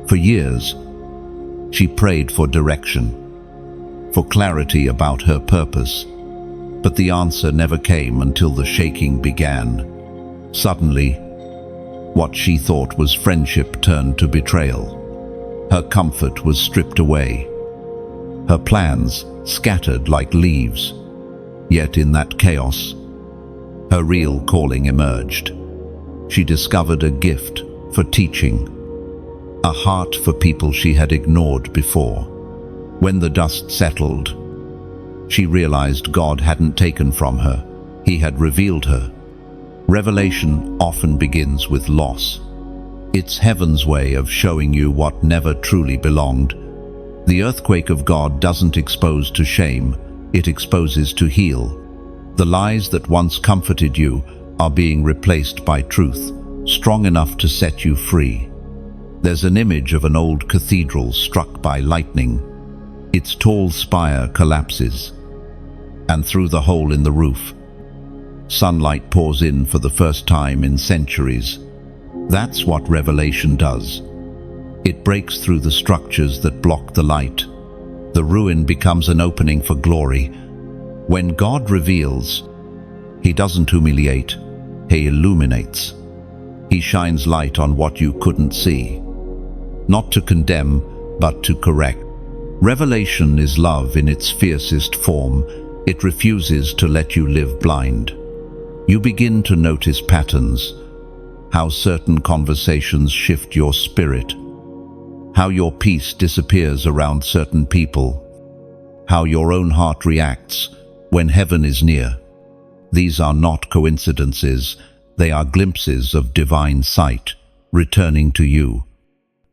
For years, she prayed for direction, for clarity about her purpose, but the answer never came until the shaking began. Suddenly, what she thought was friendship turned to betrayal. Her comfort was stripped away, her plans scattered like leaves. Yet in that chaos, her real calling emerged. She discovered a gift for teaching, a heart for people she had ignored before. When the dust settled, she realized God hadn't taken from her, He had revealed her. Revelation often begins with loss. It's heaven's way of showing you what never truly belonged. The earthquake of God doesn't expose to shame, it exposes to heal. The lies that once comforted you are being replaced by truth, strong enough to set you free. There's an image of an old cathedral struck by lightning. Its tall spire collapses, and through the hole in the roof, sunlight pours in for the first time in centuries. That's what revelation does. It breaks through the structures that block the light. The ruin becomes an opening for glory. When God reveals, He doesn't humiliate, He illuminates. He shines light on what you couldn't see, not to condemn, but to correct. Revelation is love in its fiercest form. It refuses to let you live blind. You begin to notice patterns, how certain conversations shift your spirit, how your peace disappears around certain people, how your own heart reacts when heaven is near. These are not coincidences, they are glimpses of divine sight returning to you.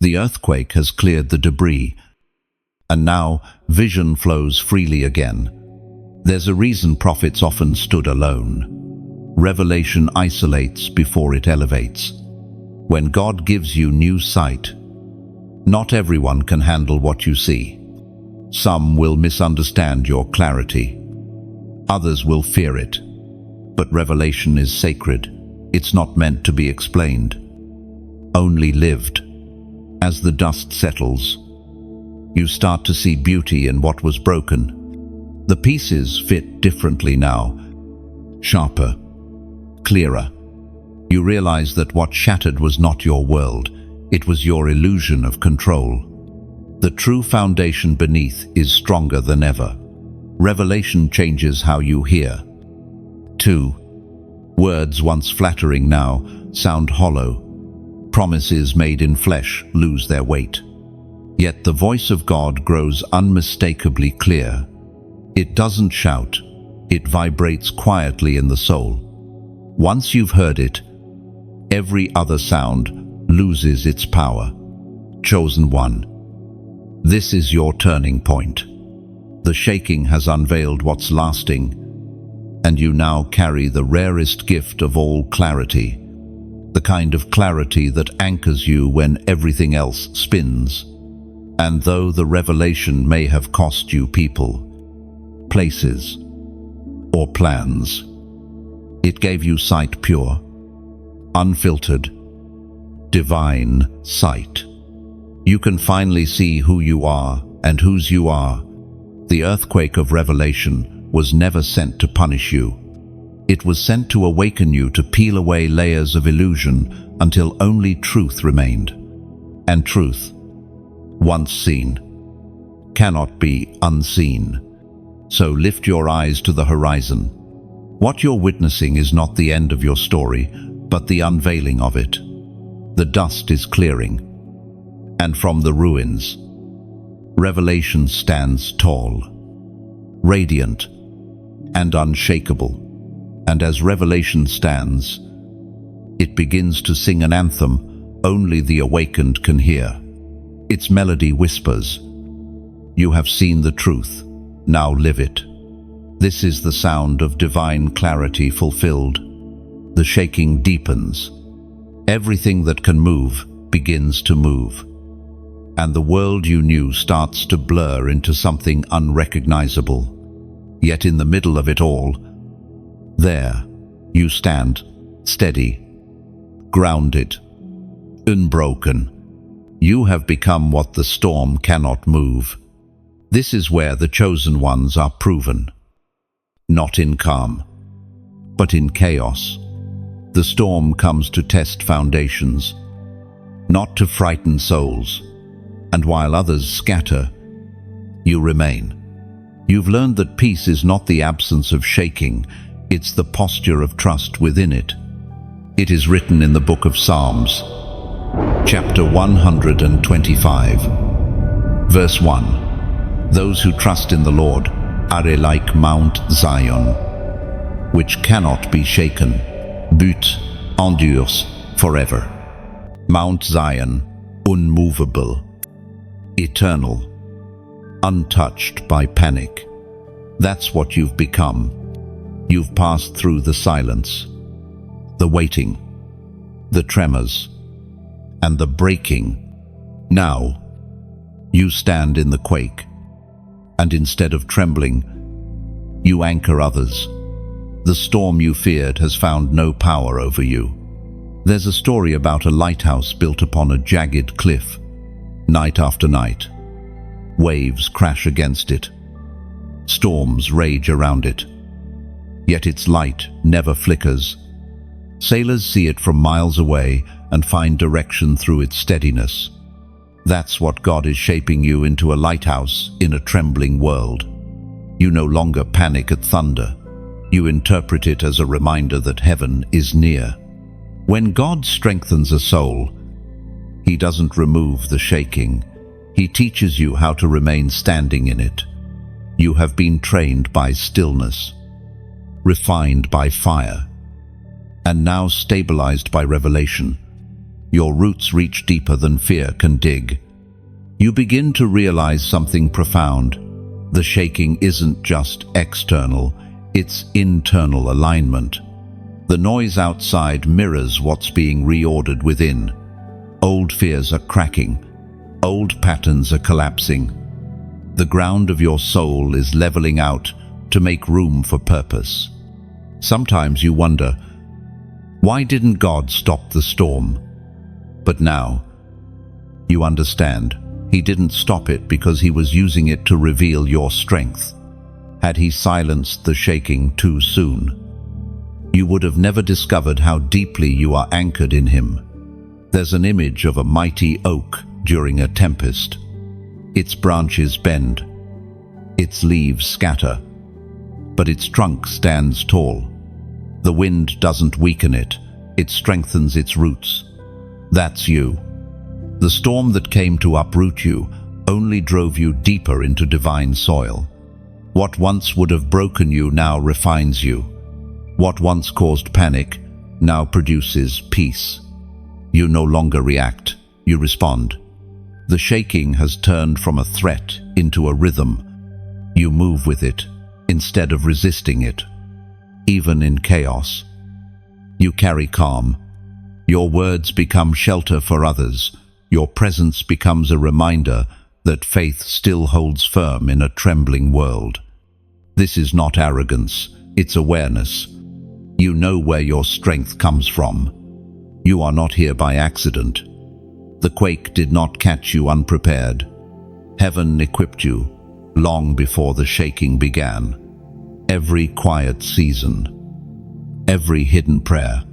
The earthquake has cleared the debris, and now vision flows freely again. There's a reason prophets often stood alone. Revelation isolates before it elevates. When God gives you new sight, not everyone can handle what you see. Some will misunderstand your clarity. Others will fear it. But revelation is sacred. It's not meant to be explained, only lived. As the dust settles, you start to see beauty in what was broken. The pieces fit differently now, sharper, clearer. You realize that what shattered was not your world, it was your illusion of control. The true foundation beneath is stronger than ever. Revelation changes how you hear. 2. Words once flattering now sound hollow. Promises made in flesh lose their weight. Yet the voice of God grows unmistakably clear. It doesn't shout, it vibrates quietly in the soul. Once you've heard it, every other sound loses its power. Chosen one, this is your turning point. The shaking has unveiled what's lasting, and you now carry the rarest gift of all, clarity. The kind of clarity that anchors you when everything else spins. And though the revelation may have cost you people, places, or plans, it gave you sight pure, unfiltered, divine sight. You can finally see who you are and whose you are. The earthquake of revelation was never sent to punish you. It was sent to awaken you, to peel away layers of illusion until only truth remained. And truth, once seen, cannot be unseen. So lift your eyes to the horizon. What you're witnessing is not the end of your story, but the unveiling of it. The dust is clearing, and from the ruins, revelation stands tall, radiant, and unshakable. And as revelation stands, it begins to sing an anthem only the awakened can hear. Its melody whispers, "You have seen the truth, now live it." This is the sound of divine clarity fulfilled. The shaking deepens. Everything that can move begins to move. And the world you knew starts to blur into something unrecognizable. Yet in the middle of it all, there, you stand, steady, grounded, unbroken. You have become what the storm cannot move. This is where the chosen ones are proven. Not in calm, but in chaos. The storm comes to test foundations, not to frighten souls. And while others scatter, you remain. You've learned that peace is not the absence of shaking, it's the posture of trust within it. It is written in the book of Psalms, chapter 125, verse 1. Those who trust in the Lord are like Mount Zion, which cannot be shaken, but endures forever. Mount Zion, unmovable, eternal, untouched by panic. That's what you've become. You've passed through the silence, the waiting, the tremors, and the breaking. Now, you stand in the quake, and instead of trembling, you anchor others. The storm you feared has found no power over you. There's a story about a lighthouse built upon a jagged cliff. Night after night, waves crash against it. Storms rage around it. Yet its light never flickers. Sailors see it from miles away and find direction through its steadiness. That's what God is shaping you into, a lighthouse in a trembling world. You no longer panic at thunder. You interpret it as a reminder that heaven is near. When God strengthens a soul, He doesn't remove the shaking. He teaches you how to remain standing in it. You have been trained by stillness, refined by fire, and now stabilized by revelation. Your roots reach deeper than fear can dig. You begin to realize something profound. The shaking isn't just external, it's internal alignment. The noise outside mirrors what's being reordered within. Old fears are cracking. Old patterns are collapsing. The ground of your soul is leveling out to make room for purpose. Sometimes you wonder, why didn't God stop the storm? But now, you understand, He didn't stop it because He was using it to reveal your strength. Had He silenced the shaking too soon, you would have never discovered how deeply you are anchored in Him. There's an image of a mighty oak during a tempest. Its branches bend, its leaves scatter, but its trunk stands tall. The wind doesn't weaken it, it strengthens its roots. That's you. The storm that came to uproot you only drove you deeper into divine soil. What once would have broken you now refines you. What once caused panic now produces peace. You no longer react, you respond. The shaking has turned from a threat into a rhythm. You move with it instead of resisting it. Even in chaos, you carry calm. Your words become shelter for others. Your presence becomes a reminder that faith still holds firm in a trembling world. This is not arrogance, it's awareness. You know where your strength comes from. You are not here by accident. The quake did not catch you unprepared. Heaven equipped you long before the shaking began. Every quiet season, every hidden prayer,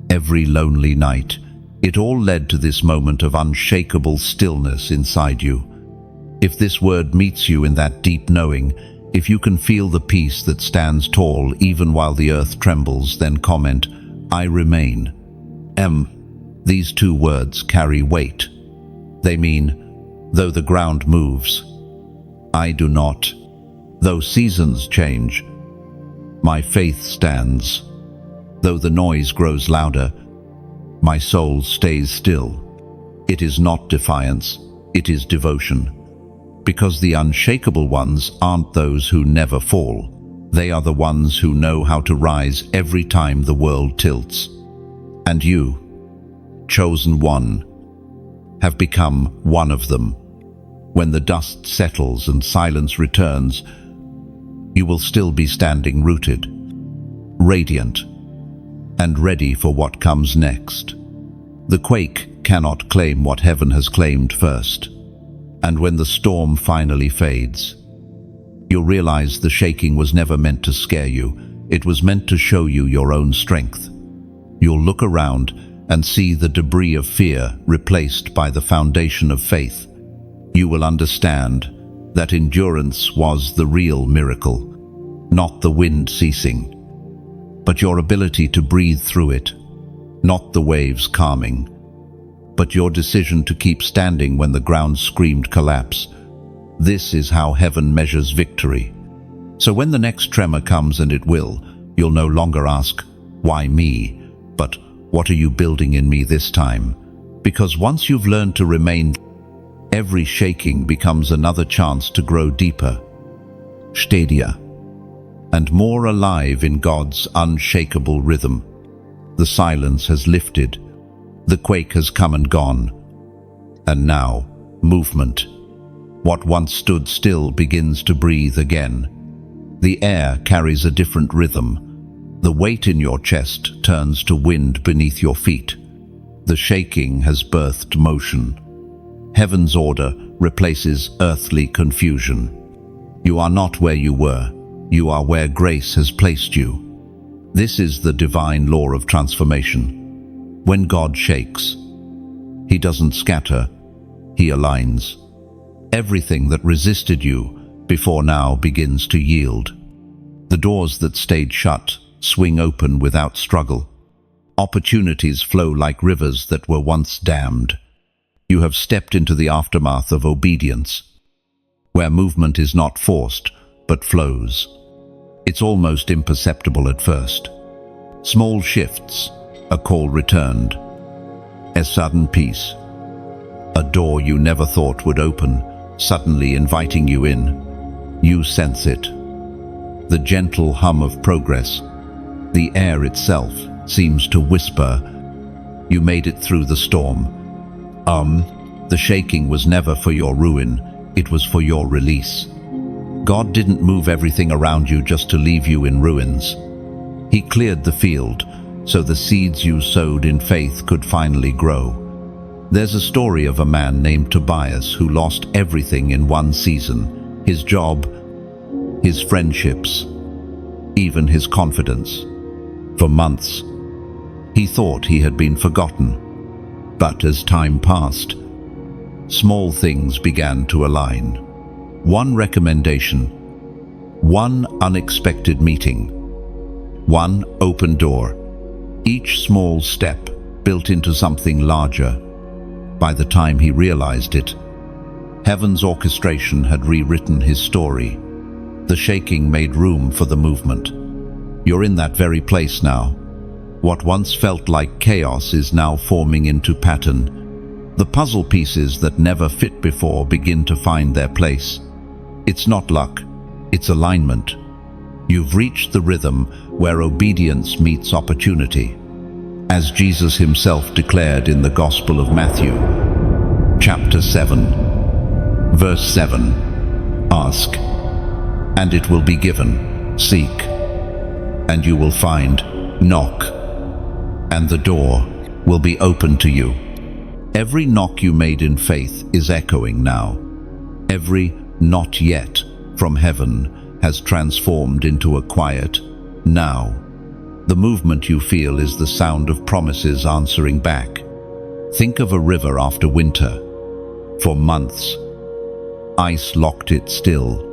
every lonely night, it all led to this moment of unshakable stillness inside you. If this word meets you in that deep knowing, if you can feel the peace that stands tall even while the earth trembles, then comment, "I remain." These two words carry weight. They mean, though the ground moves, I do not. Though seasons change, my faith stands. Though the noise grows louder, My soul stays still. It is not defiance, it is devotion. Because the unshakable ones aren't those who never fall. They are the ones who know how to rise every time the world tilts. And you, chosen one, have become one of them. When the dust settles and silence returns, you will still be standing rooted, radiant, and ready for what comes next. The quake cannot claim what heaven has claimed first. And when the storm finally fades, you'll realize the shaking was never meant to scare you. It was meant to show you your own strength. You'll look around and see the debris of fear replaced by the foundation of faith. You will understand that endurance was the real miracle, not the wind ceasing, but your ability to breathe through it, not the waves calming, but your decision to keep standing when the ground screamed collapse. This is how heaven measures victory. So when the next tremor comes, and it will, you'll no longer ask, "Why me?" but "What are you building in me this time?" Because once you've learned to remain, every shaking becomes another chance to grow deeper, steadier, and more alive in God's unshakable rhythm. The silence has lifted, the quake has come and gone, and now, movement. What once stood still begins to breathe again. The air carries a different rhythm. The weight in your chest turns to wind beneath your feet. The shaking has birthed motion. Heaven's order replaces earthly confusion. You are not where you were. You are where grace has placed you. This is the divine law of transformation. When God shakes, He doesn't scatter, He aligns. Everything that resisted you before now begins to yield. The doors that stayed shut swing open without struggle. Opportunities flow like rivers that were once dammed. You have stepped into the aftermath of obedience, where movement is not forced, but flows. It's almost imperceptible at first. Small shifts, a call returned, a sudden peace, a door you never thought would open, suddenly inviting you in. You sense it. The gentle hum of progress. The air itself seems to whisper, "You made it through the storm." The shaking was never for your ruin, it was for your release. God didn't move everything around you just to leave you in ruins. He cleared the field so the seeds you sowed in faith could finally grow. There's a story of a man named Tobias who lost everything in one season: his job, his friendships, even his confidence. For months, he thought he had been forgotten. But as time passed, small things began to align. One recommendation, one unexpected meeting, one open door. Each small step built into something larger. By the time he realized it, heaven's orchestration had rewritten his story. The shaking made room for the movement. You're in that very place now. What once felt like chaos is now forming into pattern. The puzzle pieces that never fit before begin to find their place. It's not luck, it's alignment. You've reached the rhythm where obedience meets opportunity. As Jesus himself declared in the Gospel of Matthew, chapter 7, verse 7, "Ask, and it will be given. Seek, and you will find. Knock, and the door will be open to you." Every knock you made in faith is echoing now. Every "not yet" from heaven has transformed into a quiet "now." The movement you feel is the sound of promises answering back. Think of a river after winter. For months, ice locked it still,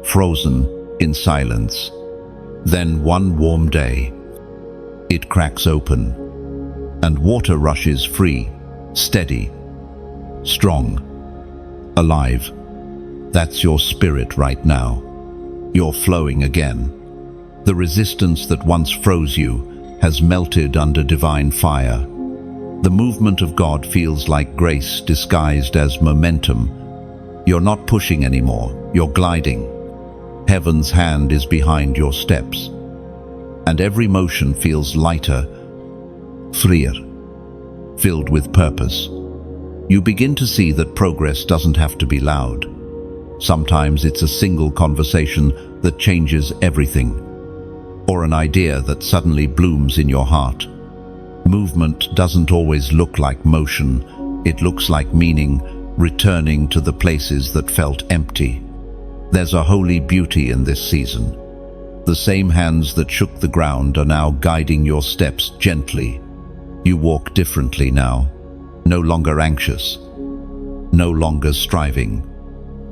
frozen in silence. Then one warm day, it cracks open, and water rushes free, steady, strong, alive. That's your spirit right now. You're flowing again. The resistance that once froze you has melted under divine fire. The movement of God feels like grace disguised as momentum. You're not pushing anymore, you're gliding. Heaven's hand is behind your steps, and every motion feels lighter, freer, filled with purpose. You begin to see that progress doesn't have to be loud. Sometimes it's a single conversation that changes everything, or an idea that suddenly blooms in your heart. Movement doesn't always look like motion. It looks like meaning, returning to the places that felt empty. There's a holy beauty in this season. The same hands that shook the ground are now guiding your steps gently. You walk differently now, no longer anxious, no longer striving.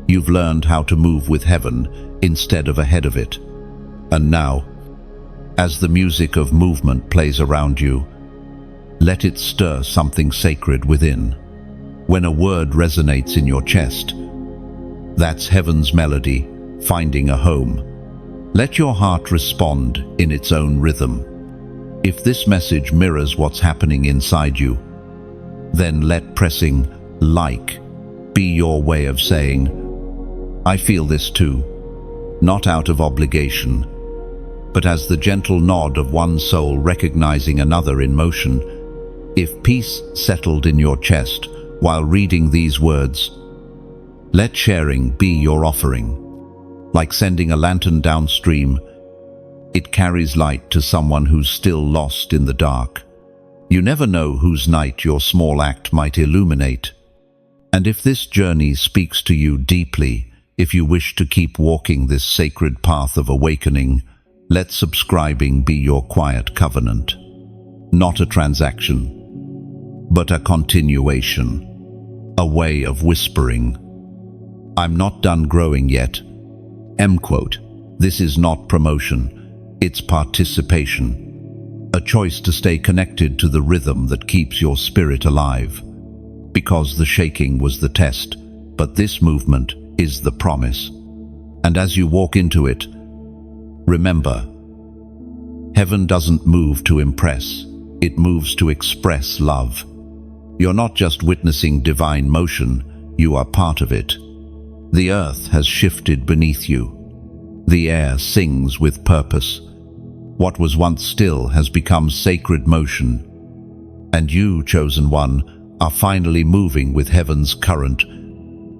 You've learned how to move with heaven instead of ahead of it. And now, as the music of movement plays around you, let it stir something sacred within. When a word resonates in your chest, that's heaven's melody finding a home. Let your heart respond in its own rhythm. If this message mirrors what's happening inside you, then let pressing like be your way of saying, I feel this too, not out of obligation, but as the gentle nod of one soul recognizing another in motion. If peace settled in your chest while reading these words, let sharing be your offering. Like sending a lantern downstream, it carries light to someone who's still lost in the dark. You never know whose night your small act might illuminate. And if this journey speaks to you deeply, if you wish to keep walking this sacred path of awakening, let subscribing be your quiet covenant. Not a transaction, but a continuation, a way of whispering, I'm not done growing yet. Quote. This is not promotion, it's participation, a choice to stay connected to the rhythm that keeps your spirit alive. Because the shaking was the test, but this movement is the promise. And as you walk into it, remember, heaven doesn't move to impress, it moves to express love. You're not just witnessing divine motion, you are part of it. The earth has shifted beneath you. The air sings with purpose. What was once still has become sacred motion. And you, chosen one, are finally moving with heaven's current.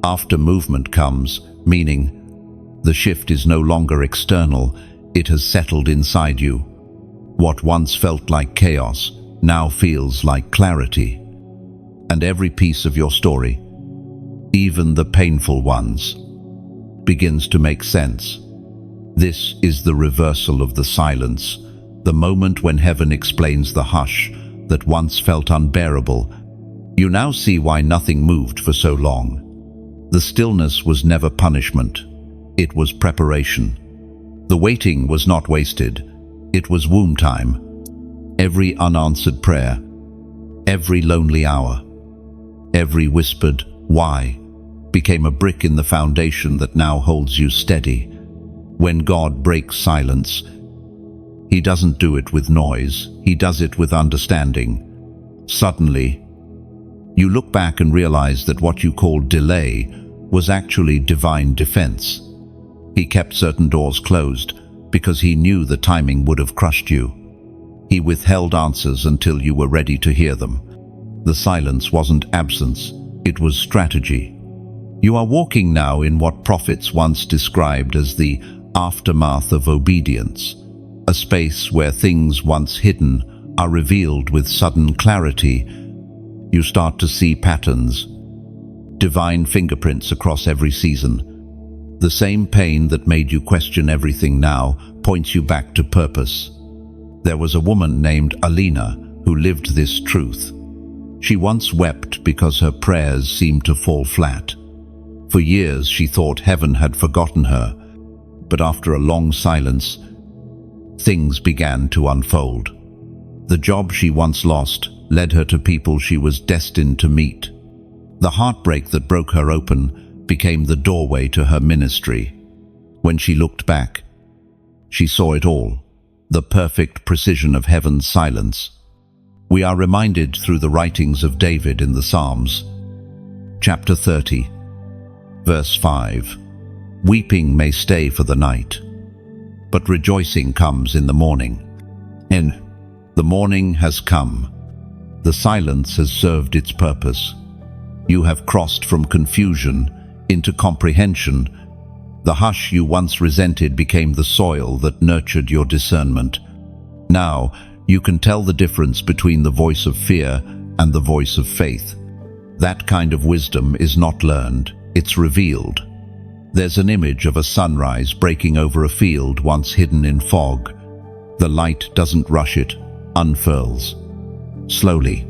After movement comes meaning. The shift is no longer external, it has settled inside you. What once felt like chaos now feels like clarity. And every piece of your story, even the painful ones, begins to make sense. This is the reversal of the silence, the moment when heaven explains the hush that once felt unbearable. You now see why nothing moved for so long. The stillness was never punishment, it was preparation. The waiting was not wasted, it was womb time. Every unanswered prayer, every lonely hour, every whispered why became a brick in the foundation that now holds you steady. When God breaks silence, He doesn't do it with noise, He does it with understanding. Suddenly, you look back and realize that what you called delay was actually divine defense. He kept certain doors closed because He knew the timing would have crushed you. He withheld answers until you were ready to hear them. The silence wasn't absence, it was strategy. You are walking now in what prophets once described as the aftermath of obedience, a space where things once hidden are revealed with sudden clarity. You start to see patterns, divine fingerprints across every season. The same pain that made you question everything now points you back to purpose. There was a woman named Alina who lived this truth. She once wept because her prayers seemed to fall flat. For years she thought heaven had forgotten her, but after a long silence, things began to unfold. The job she once lost led her to people she was destined to meet. The heartbreak that broke her open became the doorway to her ministry. When she looked back, she saw it all, the perfect precision of heaven's silence. We are reminded through the writings of David in the Psalms. Chapter 30, verse 5. Weeping may stay for the night, but rejoicing comes in the morning. The morning has come. The silence has served its purpose. You have crossed from confusion into comprehension. The hush you once resented became the soil that nurtured your discernment. Now, you can tell the difference between the voice of fear and the voice of faith. That kind of wisdom is not learned, it's revealed. There's an image of a sunrise breaking over a field once hidden in fog. The light doesn't rush it, unfurls. Slowly,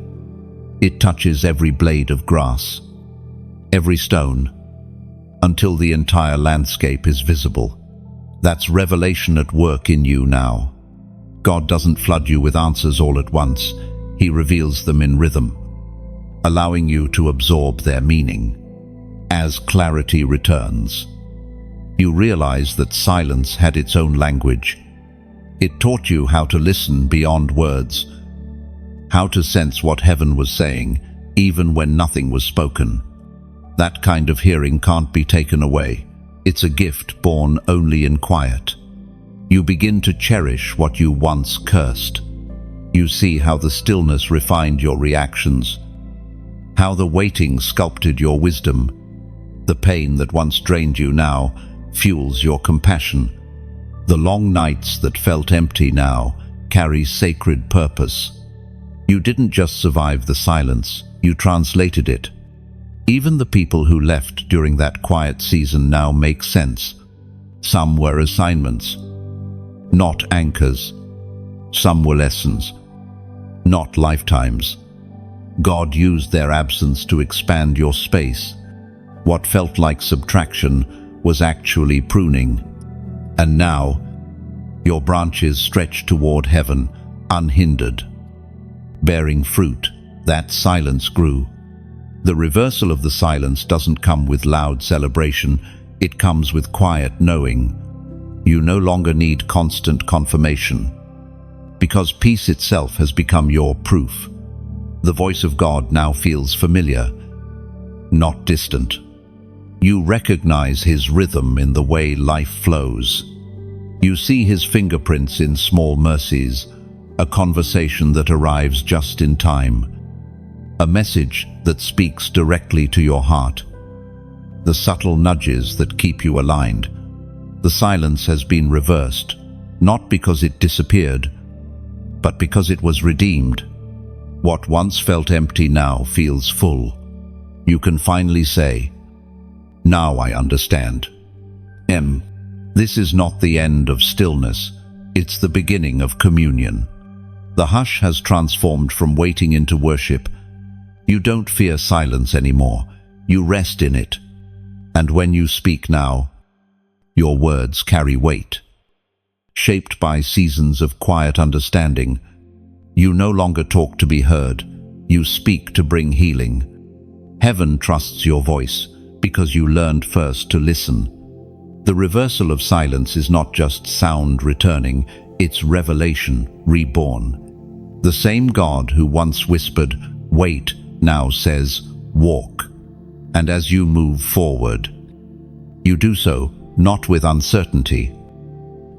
it touches every blade of grass, every stone, until the entire landscape is visible. That's revelation at work in you now. God doesn't flood you with answers all at once. He reveals them in rhythm, allowing you to absorb their meaning. As clarity returns, you realize that silence had its own language. It taught you how to listen beyond words, how to sense what heaven was saying, even when nothing was spoken. That kind of hearing can't be taken away. It's a gift born only in quiet. You begin to cherish what you once cursed. You see how the stillness refined your reactions, how the waiting sculpted your wisdom. The pain that once drained you now fuels your compassion. The long nights that felt empty now carry sacred purpose. You didn't just survive the silence, you translated it. Even the people who left during that quiet season now make sense. Some were assignments, not anchors. Some were lessons, not lifetimes. God used their absence to expand your space. What felt like subtraction was actually pruning. And now, your branches stretch toward heaven, unhindered, bearing fruit. That silence grew. The reversal of the silence doesn't come with loud celebration, it comes with quiet knowing. You no longer need constant confirmation, because peace itself has become your proof. The voice of God now feels familiar, not distant. You recognize His rhythm in the way life flows. You see His fingerprints in small mercies, a conversation that arrives just in time, a message that speaks directly to your heart, the subtle nudges that keep you aligned. The silence has been reversed, not because it disappeared, but because it was redeemed. What once felt empty now feels full. You can finally say, "Now I understand." This is not the end of stillness, it's the beginning of communion. The hush has transformed from waiting into worship. You don't fear silence anymore, you rest in it. And when you speak now, your words carry weight. Shaped by seasons of quiet understanding, you no longer talk to be heard, you speak to bring healing. Heaven trusts your voice because you learned first to listen. The reversal of silence is not just sound returning, it's revelation reborn. The same God who once whispered, "Wait," now says, "Walk." And as you move forward, you do so not with uncertainty,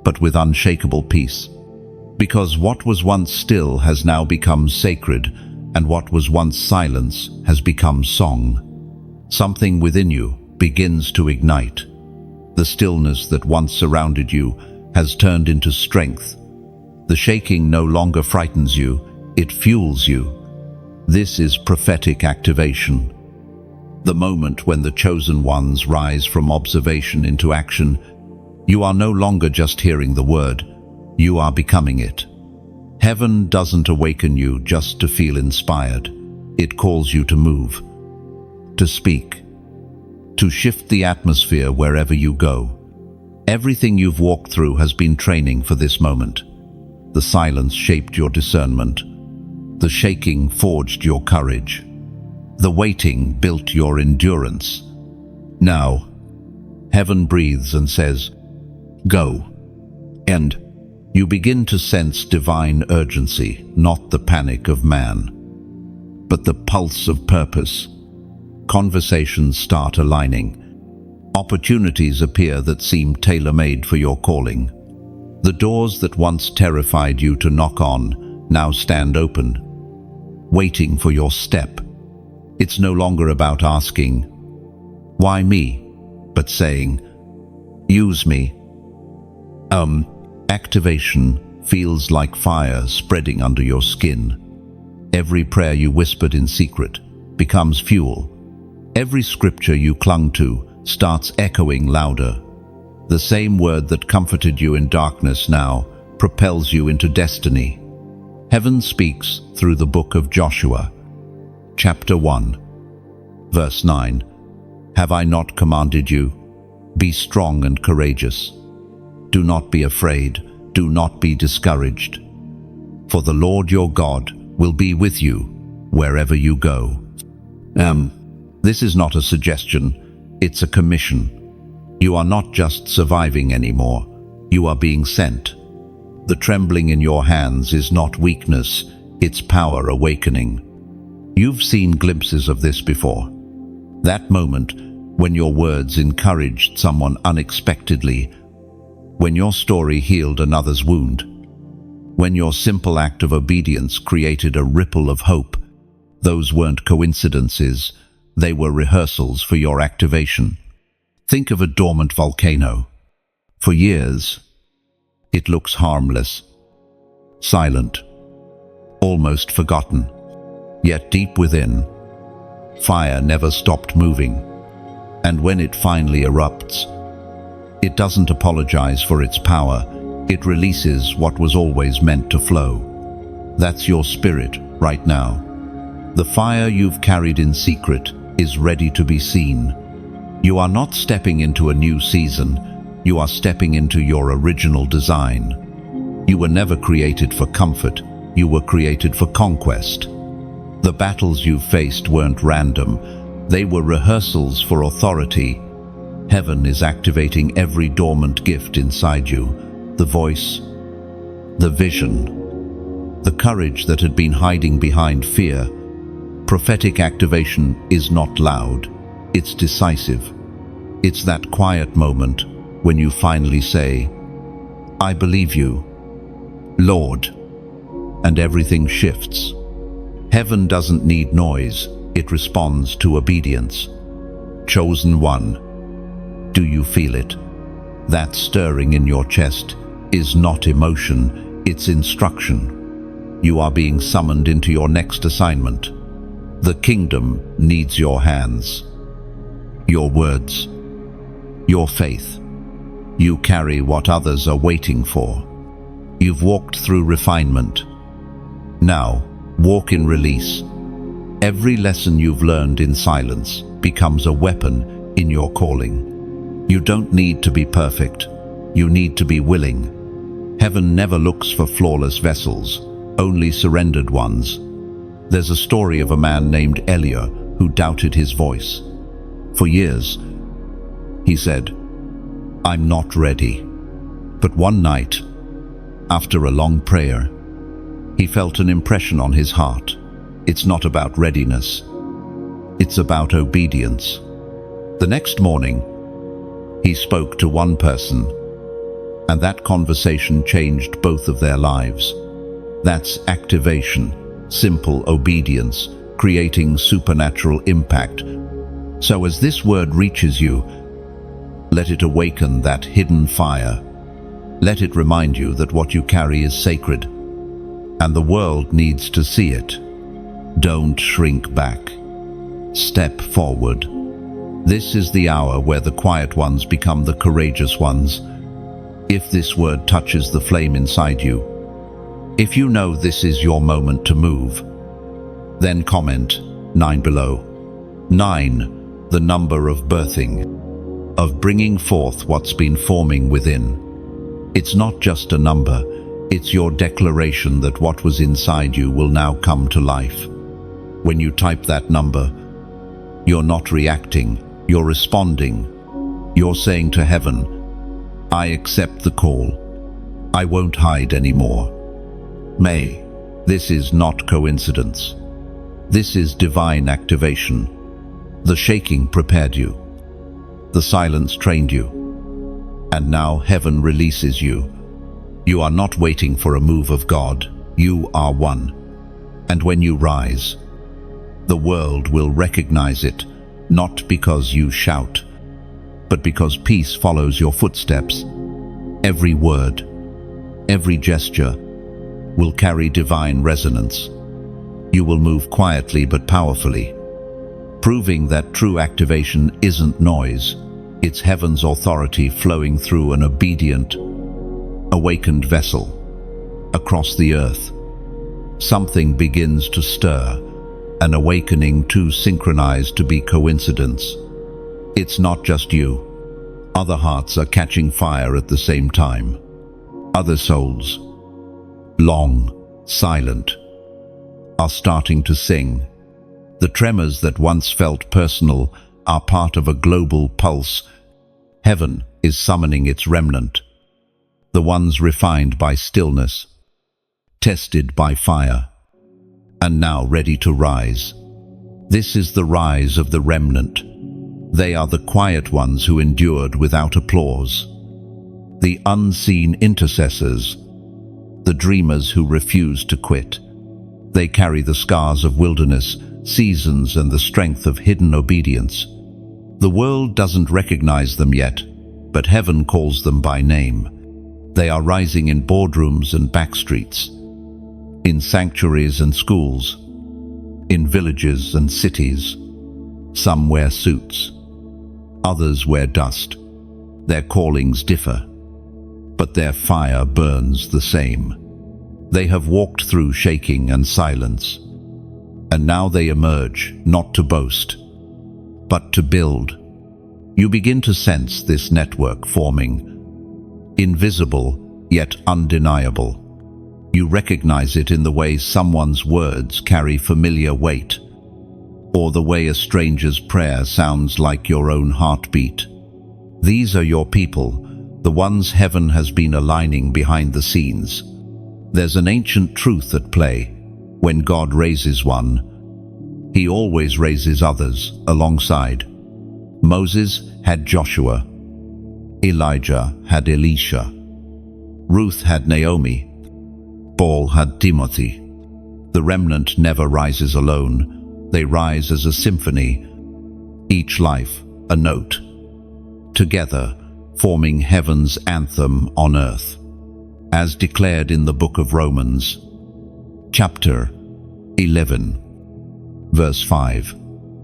but with unshakable peace. Because what was once still has now become sacred, and what was once silence has become song. Something within you begins to ignite. The stillness that once surrounded you has turned into strength. The shaking no longer frightens you, it fuels you. This is prophetic activation. The moment when the chosen ones rise from observation into action, you are no longer just hearing the word, you are becoming it. Heaven doesn't awaken you just to feel inspired. It calls you to move, to speak, to shift the atmosphere wherever you go. Everything you've walked through has been training for this moment. The silence shaped your discernment. The shaking forged your courage. The waiting built your endurance. Now, heaven breathes and says, "Go." And You begin to sense divine urgency, not the panic of man, but the pulse of purpose. Conversations start aligning. Opportunities appear that seem tailor-made for your calling. The doors that once terrified you to knock on now stand open, waiting for your step. It's no longer about asking, "Why me?" but saying, "Use me." Activation feels like fire spreading under your skin. Every prayer you whispered in secret becomes fuel. Every scripture you clung to starts echoing louder. The same word that comforted you in darkness now propels you into destiny. Heaven speaks through the book of Joshua, chapter 1, verse 9. Have I not commanded you? Be strong and courageous. Do not be afraid, do not be discouraged. For the Lord your God will be with you wherever you go. This is not a suggestion, it's a commission. You are not just surviving anymore, you are being sent. The trembling in your hands is not weakness, it's power awakening. You've seen glimpses of this before. That moment when your words encouraged someone unexpectedly, when your story healed another's wound, when your simple act of obedience created a ripple of hope. Those weren't coincidences, they were rehearsals for your activation. Think of a dormant volcano. For years, it looks harmless, silent, almost forgotten. Yet deep within, fire never stopped moving. And when it finally erupts, it doesn't apologize for its power. It releases what was always meant to flow. That's your spirit right now. The fire you've carried in secret is ready to be seen. You are not stepping into a new season. You are stepping into your original design. You were never created for comfort. You were created for conquest. The battles you faced weren't random. They were rehearsals for authority. Heaven is activating every dormant gift inside you. The voice, the vision, the courage that had been hiding behind fear. Prophetic activation is not loud, it's decisive. It's that quiet moment when you finally say, "I believe you, Lord," and everything shifts. Heaven doesn't need noise, it responds to obedience. Chosen one, do you feel it? That stirring in your chest is not emotion, it's instruction. You are being summoned into your next assignment. The kingdom needs your hands, your words, your faith. You carry what others are waiting for. You've walked through refinement. Now, walk in release. Every lesson you've learned in silence becomes a weapon in your calling. You don't need to be perfect. You need to be willing. Heaven never looks for flawless vessels, only surrendered ones. There's a story of a man named Eliah who doubted his voice. For years, he said, "I'm not ready." But one night, after a long prayer, he felt an impression on his heart. It's not about readiness. It's about obedience. The next morning, he spoke to one person, and that conversation changed both of their lives. That's activation, simple obedience, creating supernatural impact. So as this word reaches you, let it awaken that hidden fire. Let it remind you that what you carry is sacred, and the world needs to see it. Don't shrink back. Step forward. This is the hour where the quiet ones become the courageous ones. If this word touches the flame inside you, if you know this is your moment to move, then comment 9 below. 9, the number of birthing, of bringing forth what's been forming within. It's not just a number, it's your declaration that what was inside you will now come to life. When you type that number, you're not reacting, you're responding. You're saying to heaven, "I accept the call. I won't hide anymore. May, this is not coincidence. This is divine activation. The shaking prepared you. The silence trained you. And now heaven releases you. You are not waiting for a move of God. You are one. And when you rise, the world will recognize it, not because you shout, but because peace follows your footsteps. Every word, every gesture will carry divine resonance. You will move quietly but powerfully, proving that true activation isn't noise. It's heaven's authority flowing through an obedient, awakened vessel. Across the earth, something begins to stir, an awakening too synchronized to be coincidence. It's not just you. Other hearts are catching fire at the same time. Other souls, long, silent, are starting to sing. The tremors that once felt personal are part of a global pulse. Heaven is summoning its remnant, the ones refined by stillness, tested by fire, and now ready to rise. This is the rise of the remnant. They are the quiet ones who endured without applause, the unseen intercessors, the dreamers who refused to quit. They carry the scars of wilderness, seasons, and the strength of hidden obedience. The world doesn't recognize them yet, but heaven calls them by name. They are rising in boardrooms and backstreets, in sanctuaries and schools, in villages and cities. Some wear suits, others wear dust. Their callings differ, but their fire burns the same. They have walked through shaking and silence, and now they emerge, not to boast, but to build. You begin to sense this network forming, invisible yet undeniable. You recognize it in the way someone's words carry familiar weight, or the way a stranger's prayer sounds like your own heartbeat. These are your people, the ones heaven has been aligning behind the scenes. There's an ancient truth at play. When God raises one, he always raises others alongside. Moses had Joshua. Elijah had Elisha. Ruth had Naomi. Paul had Timothy. The remnant never rises alone. They rise as a symphony, each life a note, together forming heaven's anthem on earth. As declared in the book of Romans, chapter 11, verse 5.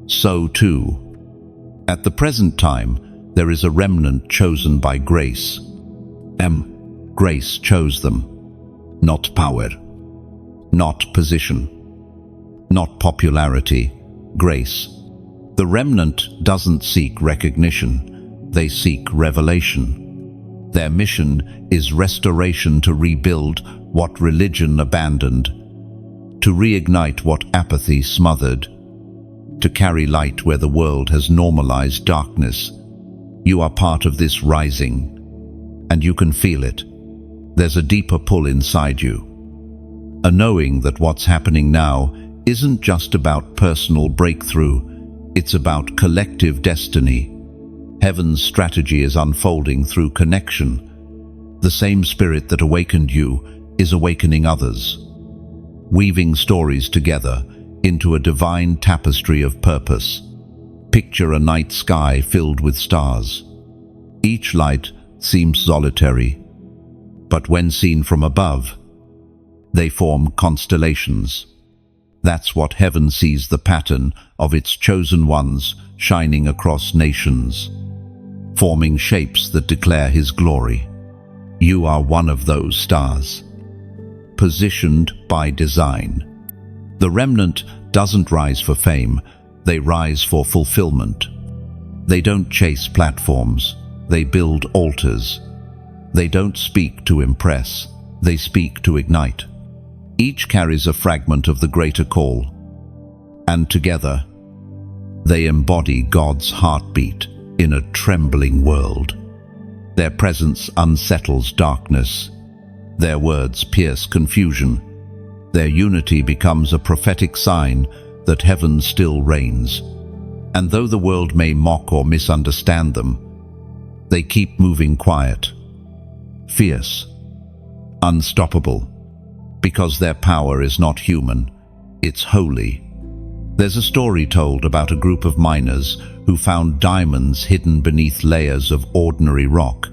So too, at the present time, there is a remnant chosen by grace. Grace chose them. Not power, not position, not popularity, grace. The remnant doesn't seek recognition, they seek revelation. Their mission is restoration, to rebuild what religion abandoned, to reignite what apathy smothered, to carry light where the world has normalized darkness. You are part of this rising, and you can feel it. There's a deeper pull inside you, a knowing that what's happening now isn't just about personal breakthrough, it's about collective destiny. Heaven's strategy is unfolding through connection. The same spirit that awakened you is awakening others, weaving stories together into a divine tapestry of purpose. Picture a night sky filled with stars. Each light seems solitary, but when seen from above, they form constellations. That's what heaven sees, the pattern of its chosen ones shining across nations, forming shapes that declare his glory. You are one of those stars, positioned by design. The remnant doesn't rise for fame, they rise for fulfillment. They don't chase platforms, they build altars. They don't speak to impress, they speak to ignite. Each carries a fragment of the greater call, and together, they embody God's heartbeat in a trembling world. Their presence unsettles darkness, Their words pierce confusion. Their unity becomes a prophetic sign that heaven still reigns. And though the world may mock or misunderstand them, they keep moving quiet, fierce, unstoppable, because their power is not human, it's holy. There's a story told about a group of miners who found diamonds hidden beneath layers of ordinary rock.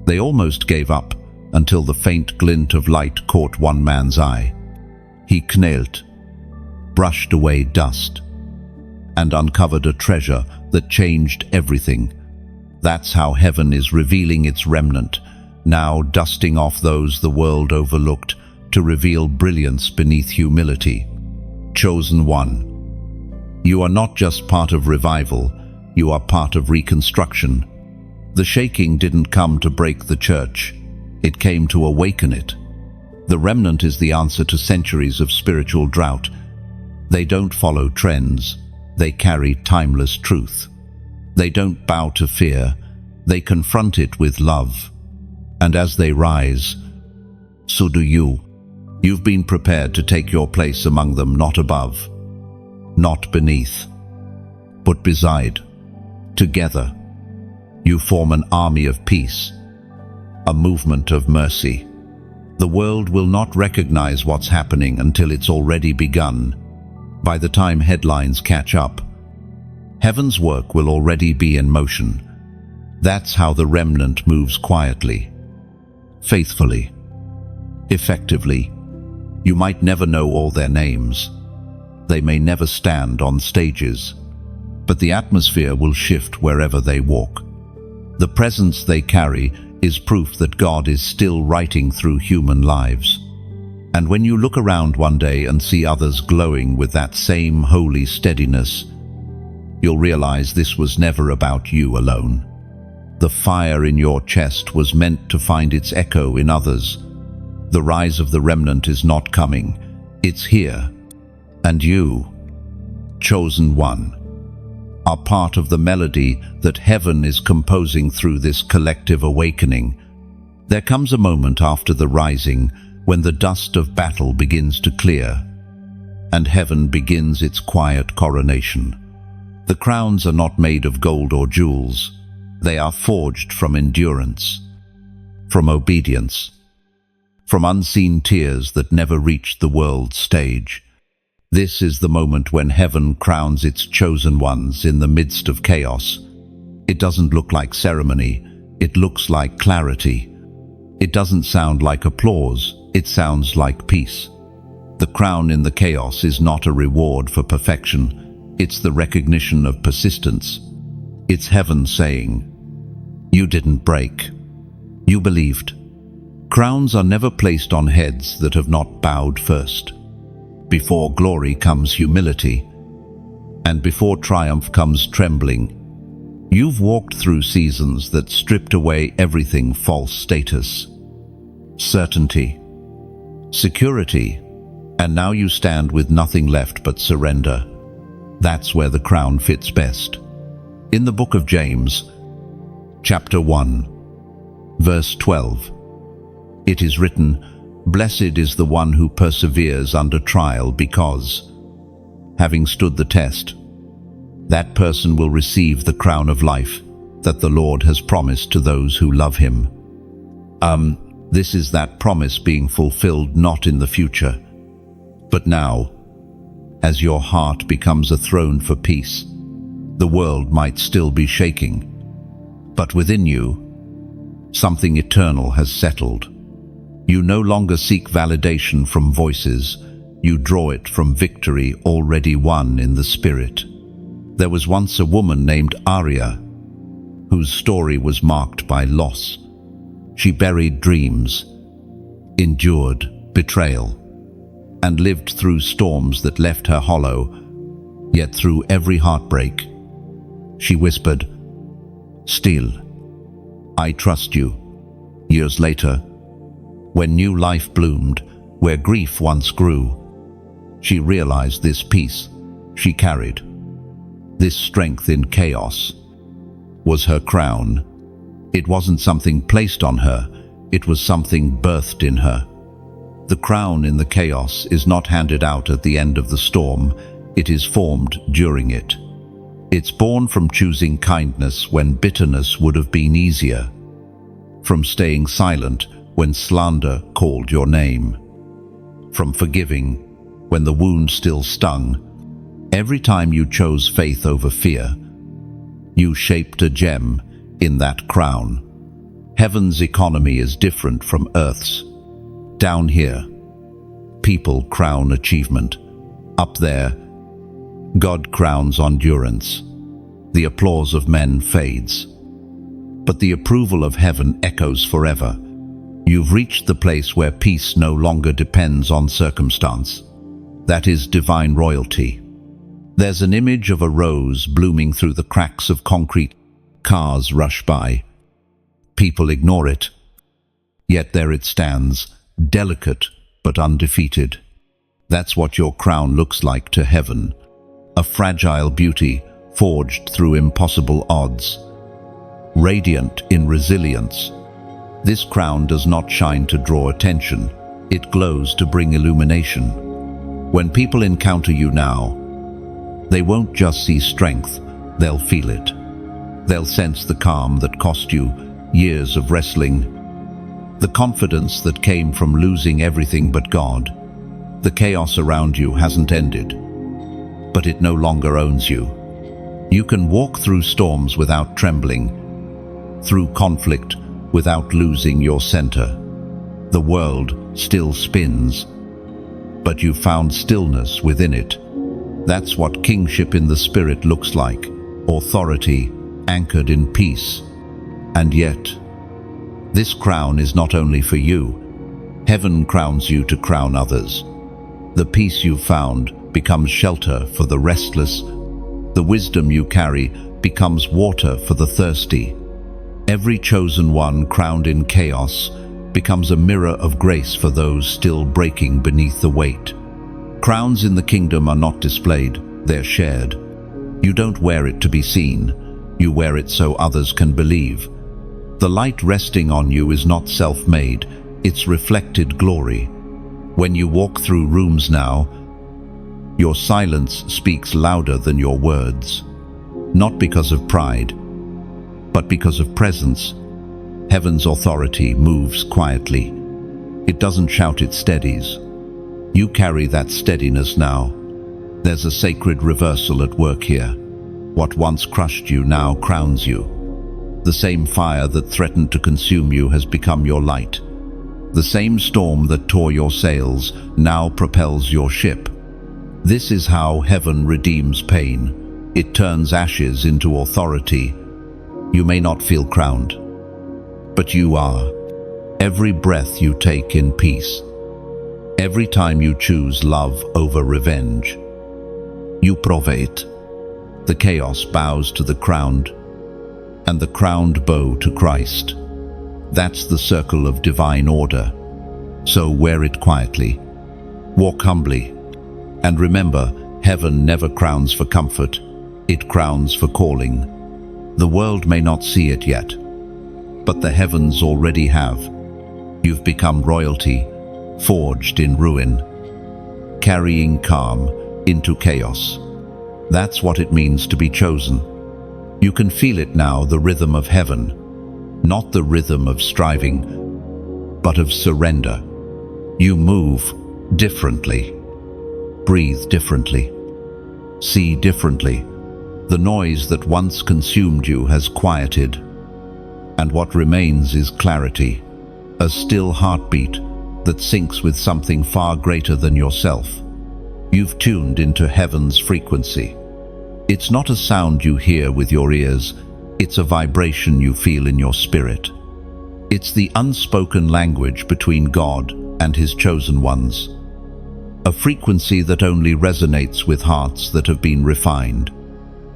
They almost gave up until the faint glint of light caught one man's eye. He knelt, brushed away dust, and uncovered a treasure that changed everything. That's how heaven is revealing its remnant, now dusting off those the world overlooked to reveal brilliance beneath humility. Chosen one. You are not just part of revival, you are part of reconstruction. The shaking didn't come to break the church, it came to awaken it. The remnant is the answer to centuries of spiritual drought. They don't follow trends, they carry timeless truth. They don't bow to fear, they confront it with love. And as they rise, so do you. You've been prepared to take your place among them, not above, not beneath, but beside. Together, you form an army of peace, a movement of mercy. The world will not recognize what's happening until it's already begun. By the time headlines catch up, heaven's work will already be in motion. That's how the remnant moves quietly, faithfully, effectively. You might never know all their names. They may never stand on stages, but the atmosphere will shift wherever they walk. The presence they carry is proof that God is still writing through human lives. And when you look around one day and see others glowing with that same holy steadiness, you'll realize this was never about you alone. The fire in your chest was meant to find its echo in others. The rise of the remnant is not coming, it's here. And you, chosen one, are part of the melody that heaven is composing through this collective awakening. There comes a moment after the rising when the dust of battle begins to clear, and heaven begins its quiet coronation. The crowns are not made of gold or jewels. They are forged from endurance, from obedience, from unseen tears that never reached the world's stage. This is the moment when heaven crowns its chosen ones in the midst of chaos. It doesn't look like ceremony, it looks like clarity. It doesn't sound like applause, it sounds like peace. The crown in the chaos is not a reward for perfection, it's the recognition of persistence. It's heaven saying, "You didn't break. You believed." Crowns are never placed on heads that have not bowed first. Before glory comes humility, and before triumph comes trembling. You've walked through seasons that stripped away everything false status, certainty, security, and now you stand with nothing left but surrender. That's where the crown fits best. In the book of James, chapter 1, verse 12, it is written, "Blessed is the one who perseveres under trial, because, having stood the test, that person will receive the crown of life that the Lord has promised to those who love him." This is that promise being fulfilled not in the future, but now. As your heart becomes a throne for peace, the world might still be shaking, but within you, something eternal has settled. You no longer seek validation from voices, you draw it from victory already won in the Spirit. There was once a woman named Aria, whose story was marked by loss. She buried dreams, endured betrayal, and lived through storms that left her hollow. Yet through every heartbreak, she whispered, "Still, I trust you." Years later, when new life bloomed, where grief once grew, she realized this peace she carried, this strength in chaos, was her crown. It wasn't something placed on her, it was something birthed in her. The crown in the chaos is not handed out at the end of the storm, it is formed during it. It's born from choosing kindness when bitterness would have been easier, from staying silent when slander called your name, from forgiving when the wound still stung. Every time you chose faith over fear, you shaped a gem in that crown. Heaven's economy is different from earth's. Down here, people crown achievement. Up there, God crowns endurance. The applause of men fades, but the approval of heaven echoes forever. You've reached the place where peace no longer depends on circumstance. That is divine royalty. There's an image of a rose blooming through the cracks of concrete. Cars rush by. People ignore it. Yet there it stands, delicate but undefeated. That's what your crown looks like to heaven. A fragile beauty forged through impossible odds. Radiant in resilience. This crown does not shine to draw attention. It glows to bring illumination. When people encounter you now, they won't just see strength, they'll feel it. They'll sense the calm that cost you years of wrestling, the confidence that came from losing everything but God. The chaos around you hasn't ended, but it no longer owns you. You can walk through storms without trembling, through conflict without losing your center. The world still spins, but you found stillness within it. That's what kingship in the spirit looks like, authority anchored in peace. And yet, this crown is not only for you. Heaven crowns you to crown others. The peace you found becomes shelter for the restless. The wisdom you carry becomes water for the thirsty. Every chosen one crowned in chaos becomes a mirror of grace for those still breaking beneath the weight. Crowns in the kingdom are not displayed, they're shared. You don't wear it to be seen, you wear it so others can believe. The light resting on you is not self-made, it's reflected glory. When you walk through rooms now, your silence speaks louder than your words. Not because of pride, but because of presence. Heaven's authority moves quietly. It doesn't shout, it steadies. You carry that steadiness now. There's a sacred reversal at work here. What once crushed you now crowns you. The same fire that threatened to consume you has become your light. The same storm that tore your sails now propels your ship. This is how heaven redeems pain. It turns ashes into authority. You may not feel crowned, but you are. Every breath you take in peace. Every time you choose love over revenge. You provate. The chaos bows to the crowned, and the crowned bow to Christ. That's the circle of divine order. So wear it quietly. Walk humbly. And remember, heaven never crowns for comfort. It crowns for calling. The world may not see it yet, but the heavens already have. You've become royalty, forged in ruin, carrying calm into chaos. That's what it means to be chosen. You can feel it now, the rhythm of heaven, not the rhythm of striving, but of surrender. You move differently, breathe differently, see differently. The noise that once consumed you has quieted, and what remains is clarity, a still heartbeat that syncs with something far greater than yourself. You've tuned into heaven's frequency. It's not a sound you hear with your ears, it's a vibration you feel in your spirit. It's the unspoken language between God and His chosen ones. A frequency that only resonates with hearts that have been refined.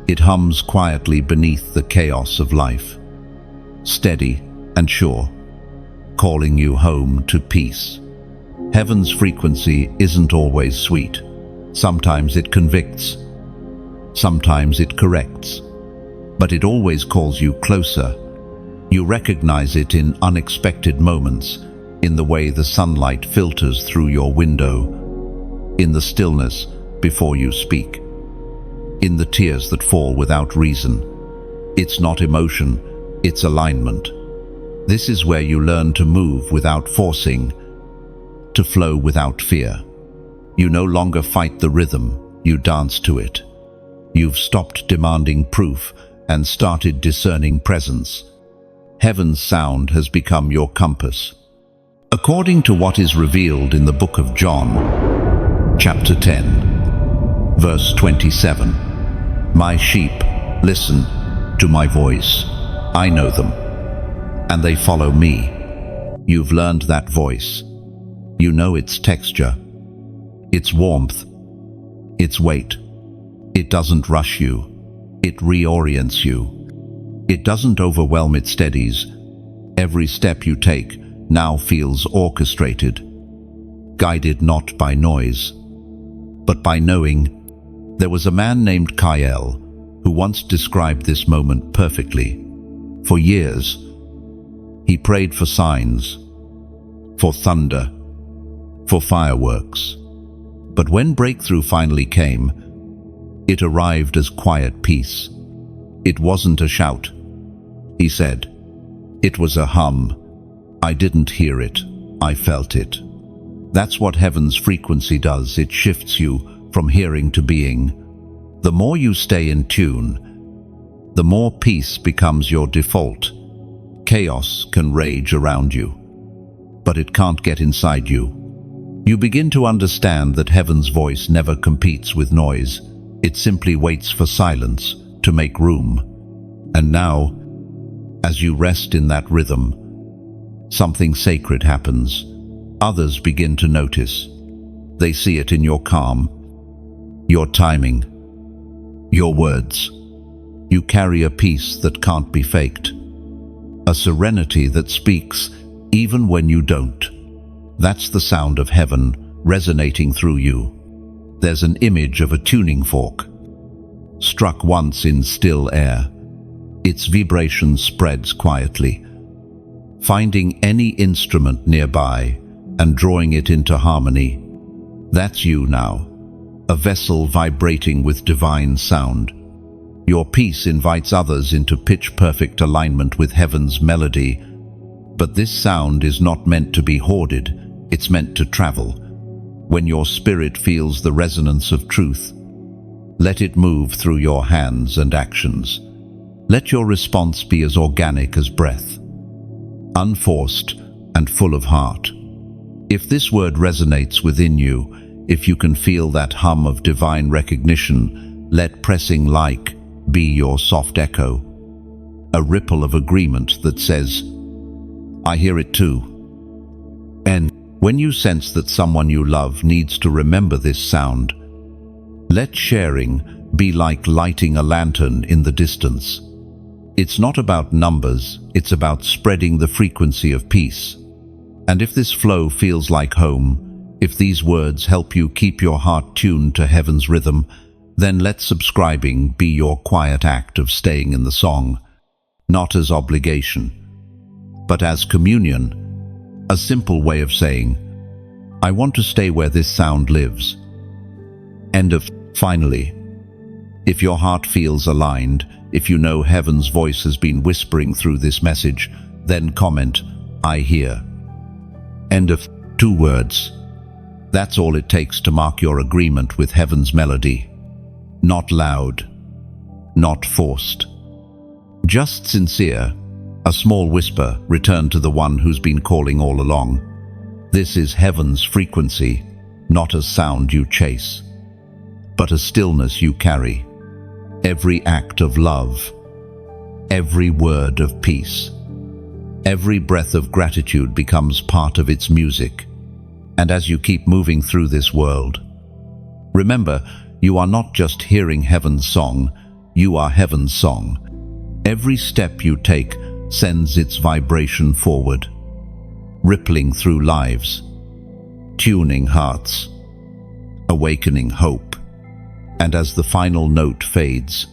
It hums quietly beneath the chaos of life, steady and sure, calling you home to peace. Heaven's frequency isn't always sweet. Sometimes it convicts, sometimes it corrects, but it always calls you closer, You recognize it in unexpected moments, in the way the sunlight filters through your window, in the stillness before you speak, in the tears that fall without reason. It's not emotion, it's alignment. This is where you learn to move without forcing, to flow without fear. You no longer fight the rhythm, you dance to it. You've stopped demanding proof and started discerning presence. Heaven's sound has become your compass. According to what is revealed in the book of John, chapter 10, verse 27, "My sheep listen to my voice. I know them, and they follow me." You've learned that voice. You know its texture, its warmth, its weight. It doesn't rush you. It reorients you. It doesn't overwhelm, it steadies. Every step you take now feels orchestrated, guided not by noise, but by knowing. There was a man named Kyle who once described this moment perfectly. For years, he prayed for signs, for thunder, for fireworks. But when breakthrough finally came, it arrived as quiet peace. It wasn't a shout, he said. It was a hum. I didn't hear it, I felt it. That's what heaven's frequency does. It shifts you from hearing to being. The more you stay in tune, the more peace becomes your default. Chaos can rage around you, but it can't get inside you. You begin to understand that heaven's voice never competes with noise. It simply waits for silence to make room. And now, as you rest in that rhythm, something sacred happens. Others begin to notice. They see it in your calm, your timing, your words. You carry a peace that can't be faked, a serenity that speaks even when you don't. That's the sound of heaven resonating through you. There's an image of a tuning fork, struck once in still air. Its vibration spreads quietly, finding any instrument nearby and drawing it into harmony. That's you now, a vessel vibrating with divine sound. Your peace invites others into pitch-perfect alignment with heaven's melody. But this sound is not meant to be hoarded, it's meant to travel. When your spirit feels the resonance of truth, let it move through your hands and actions. Let your response be as organic as breath, unforced and full of heart. If this word resonates within you, if you can feel that hum of divine recognition, let pressing like be your soft echo, a ripple of agreement that says, I hear it too. And when you sense that someone you love needs to remember this sound, let sharing be like lighting a lantern in the distance. It's not about numbers, it's about spreading the frequency of peace. And if this flow feels like home, if these words help you keep your heart tuned to heaven's rhythm, then let subscribing be your quiet act of staying in the song, not as obligation, but as communion, a simple way of saying, I want to stay where this sound lives. End of. Finally, if your heart feels aligned, if you know heaven's voice has been whispering through this message, then comment, I hear. End of. 2 words. That's all it takes to mark your agreement with heaven's melody. Not loud, not forced. Just sincere, a small whisper returned to the one who's been calling all along. This is heaven's frequency, not a sound you chase, but a stillness you carry. Every act of love, every word of peace, every breath of gratitude becomes part of its music. And as you keep moving through this world, remember, you are not just hearing heaven's song, you are heaven's song. Every step you take sends its vibration forward, rippling through lives, tuning hearts, awakening hope. And as the final note fades,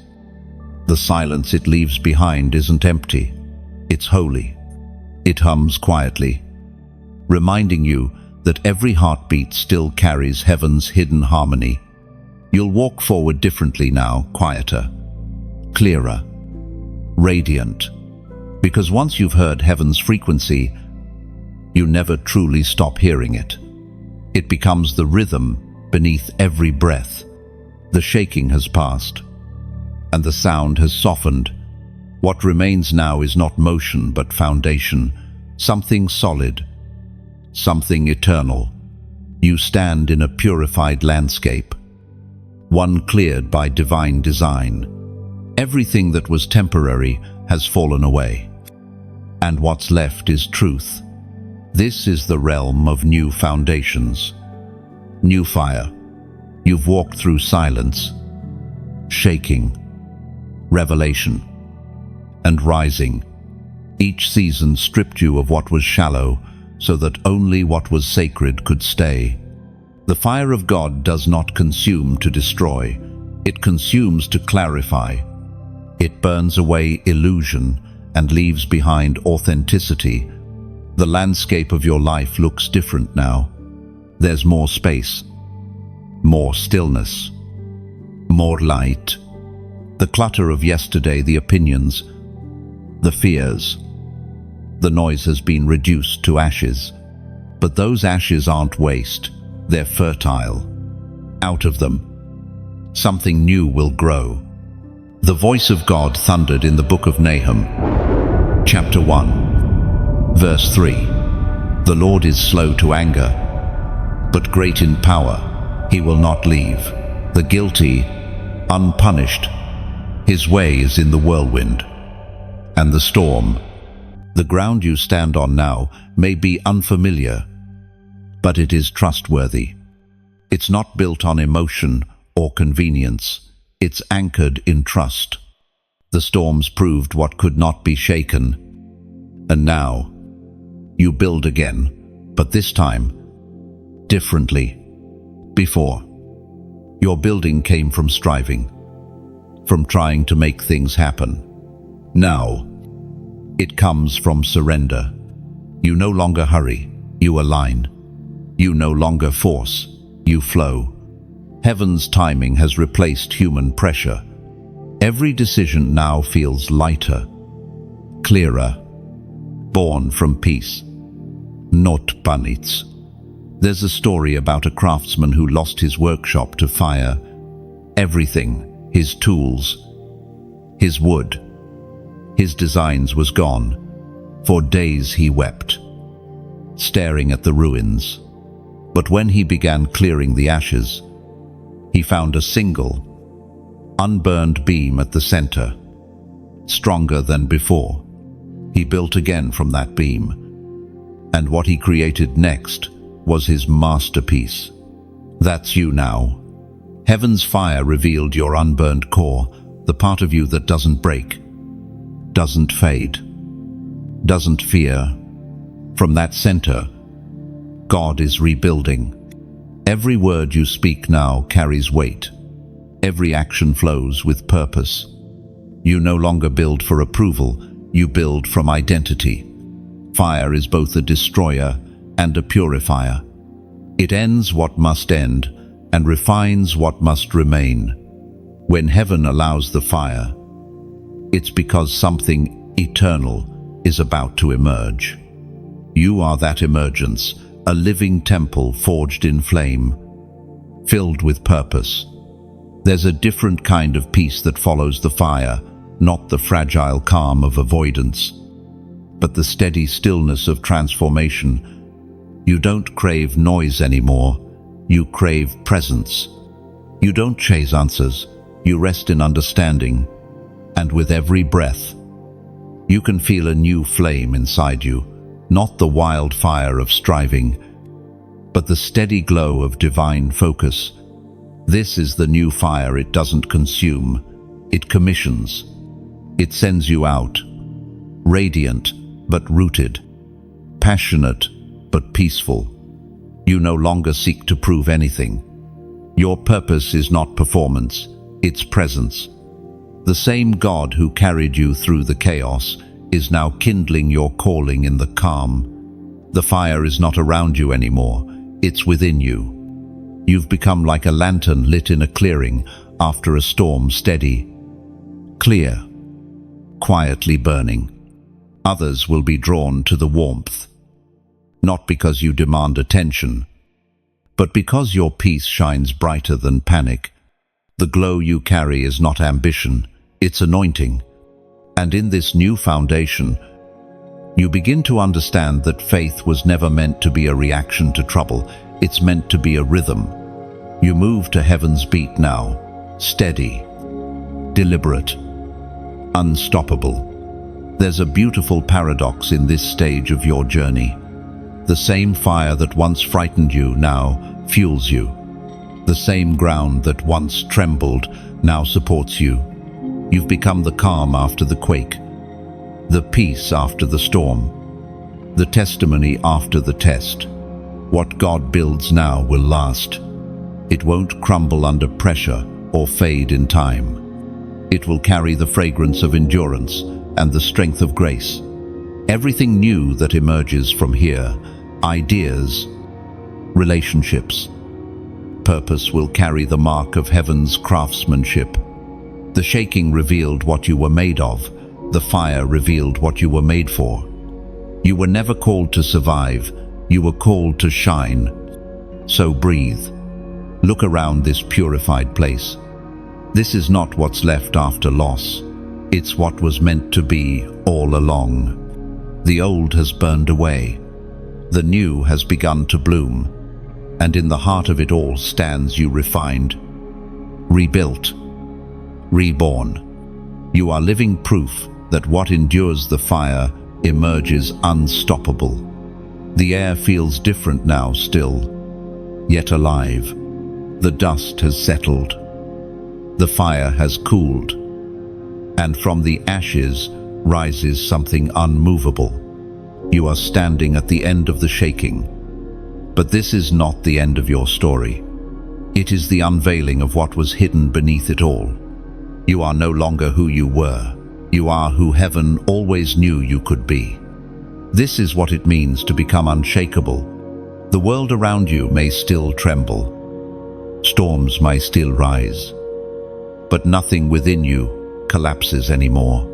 the silence it leaves behind isn't empty. It's holy. It hums quietly, reminding you that every heartbeat still carries heaven's hidden harmony. You'll walk forward differently now, quieter, clearer, radiant, because once you've heard heaven's frequency, you never truly stop hearing it. It becomes the rhythm beneath every breath. The shaking has passed, and the sound has softened. What remains now is not motion but foundation, something solid, something eternal. You stand in a purified landscape, one cleared by divine design. Everything that was temporary has fallen away, and what's left is truth. This is the realm of new foundations, new fire. You've walked through silence, shaking, revelation, and rising. Each season stripped you of what was shallow so that only what was sacred could stay. The fire of God does not consume to destroy, it consumes to clarify. It burns away illusion and leaves behind authenticity. The landscape of your life looks different now. There's more space, more stillness, more light. The clutter of yesterday, the opinions, the fears, the noise has been reduced to ashes. But those ashes aren't waste, they're fertile. Out of them, something new will grow. The voice of God thundered in the book of Nahum, chapter 1, verse 3. The Lord is slow to anger, but great in power. He will not leave the guilty unpunished. His way is in the whirlwind and the storm. The ground you stand on now may be unfamiliar, but it is trustworthy. It's not built on emotion or convenience. It's anchored in trust. The storms proved what could not be shaken. And now, you build again, but this time, differently. Before, your building came from striving, from trying to make things happen. Now, it comes from surrender. You no longer hurry, you align. You no longer force, you flow. Heaven's timing has replaced human pressure. Every decision now feels lighter, clearer, born from peace, not panits. There's a story about a craftsman who lost his workshop to fire. Everything, his tools, his wood, his designs was gone. For days he wept, staring at the ruins. But when he began clearing the ashes, he found a single, unburned beam at the center, stronger than before. He built again from that beam, and what he created next was his masterpiece. That's you now. Heaven's fire revealed your unburned core, the part of you that doesn't break, doesn't fade, doesn't fear. From that center, God is rebuilding. Every word you speak now carries weight. Every action flows with purpose. You no longer build for approval, you build from identity. Fire is both a destroyer and a purifier. It ends what must end and refines what must remain. When heaven allows the fire, it's because something eternal is about to emerge. You are that emergence, a living temple forged in flame, filled with purpose. There's a different kind of peace that follows the fire, not the fragile calm of avoidance, but the steady stillness of transformation. You don't crave noise anymore, you crave presence. You don't chase answers, you rest in understanding. And with every breath, you can feel a new flame inside you, not the wildfire of striving, but the steady glow of divine focus. This is the new fire. It doesn't consume, it commissions. It sends you out, radiant but rooted, passionate but peaceful. You no longer seek to prove anything. Your purpose is not performance, it's presence. The same God who carried you through the chaos is now kindling your calling in the calm. The fire is not around you anymore, it's within you. You've become like a lantern lit in a clearing after a storm, steady, clear, quietly burning. Others will be drawn to the warmth, not because you demand attention, but because your peace shines brighter than panic. The glow you carry is not ambition, it's anointing. And in this new foundation, you begin to understand that faith was never meant to be a reaction to trouble, it's meant to be a rhythm. You move to heaven's beat now, steady, deliberate, unstoppable. There's a beautiful paradox in this stage of your journey. The same fire that once frightened you now fuels you. The same ground that once trembled now supports you. You've become the calm after the quake, the peace after the storm, the testimony after the test. What God builds now will last. It won't crumble under pressure or fade in time. It will carry the fragrance of endurance and the strength of grace. Everything new that emerges from here, ideas, relationships, purpose, will carry the mark of heaven's craftsmanship. The shaking revealed what you were made of. The fire revealed what you were made for. You were never called to survive. You were called to shine. So breathe. Look around this purified place. This is not what's left after loss. It's what was meant to be all along. The old has burned away. The new has begun to bloom. And in the heart of it all stands you refined, rebuilt, reborn. You are living proof that what endures the fire emerges unstoppable. The air feels different now, still, yet alive. The dust has settled. The fire has cooled. And from the ashes rises something unmovable. You are standing at the end of the shaking. But this is not the end of your story. It is the unveiling of what was hidden beneath it all. You are no longer who you were. You are who heaven always knew you could be. This is what it means to become unshakable. The world around you may still tremble. Storms may still rise. But nothing within you collapses anymore.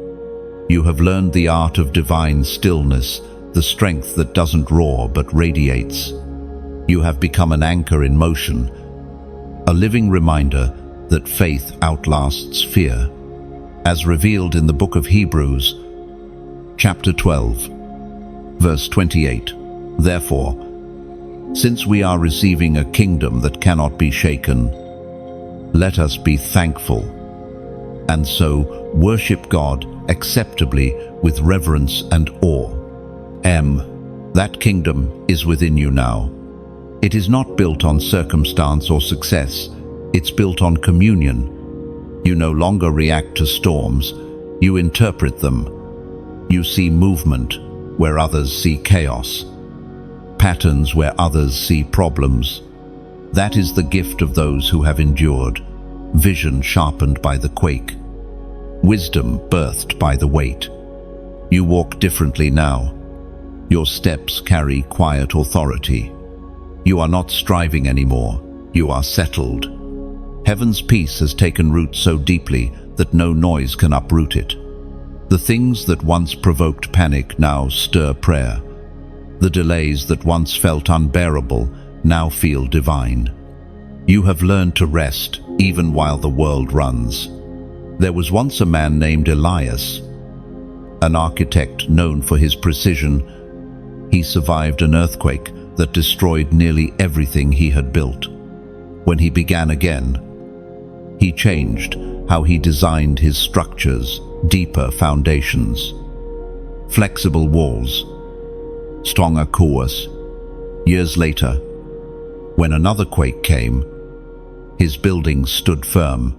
You have learned the art of divine stillness, the strength that doesn't roar but radiates. You have become an anchor in motion, a living reminder that faith outlasts fear. As revealed in the book of Hebrews, chapter 12, verse 28. Therefore, since we are receiving a kingdom that cannot be shaken, let us be thankful, and so worship God acceptably with reverence and awe. That kingdom is within you now. It is not built on circumstance or success. It's built on communion. You no longer react to storms. You interpret them. You see movement where others see chaos. Patterns where others see problems. That is the gift of those who have endured. Vision sharpened by the quake. Wisdom birthed by the weight. You walk differently now. Your steps carry quiet authority. You are not striving anymore. You are settled. Heaven's peace has taken root so deeply that no noise can uproot it. The things that once provoked panic now stir prayer. The delays that once felt unbearable now feel divine. You have learned to rest even while the world runs. There was once a man named Elias, an architect known for his precision. He survived an earthquake that destroyed nearly everything he had built. When he began again, he changed how he designed his structures, deeper foundations, flexible walls, stronger cores. Years later, when another quake came, his buildings stood firm.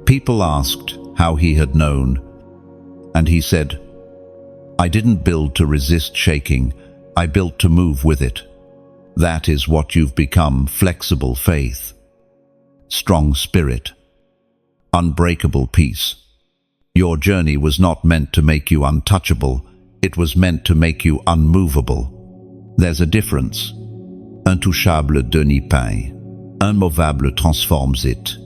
People asked how he had known, and he said, "I didn't build to resist shaking, I built to move with it." That is what you've become: flexible faith, strong spirit, unbreakable peace. Your journey was not meant to make you untouchable, it was meant to make you unmovable. There's a difference. Intouchable de pain. Immovable transforms it.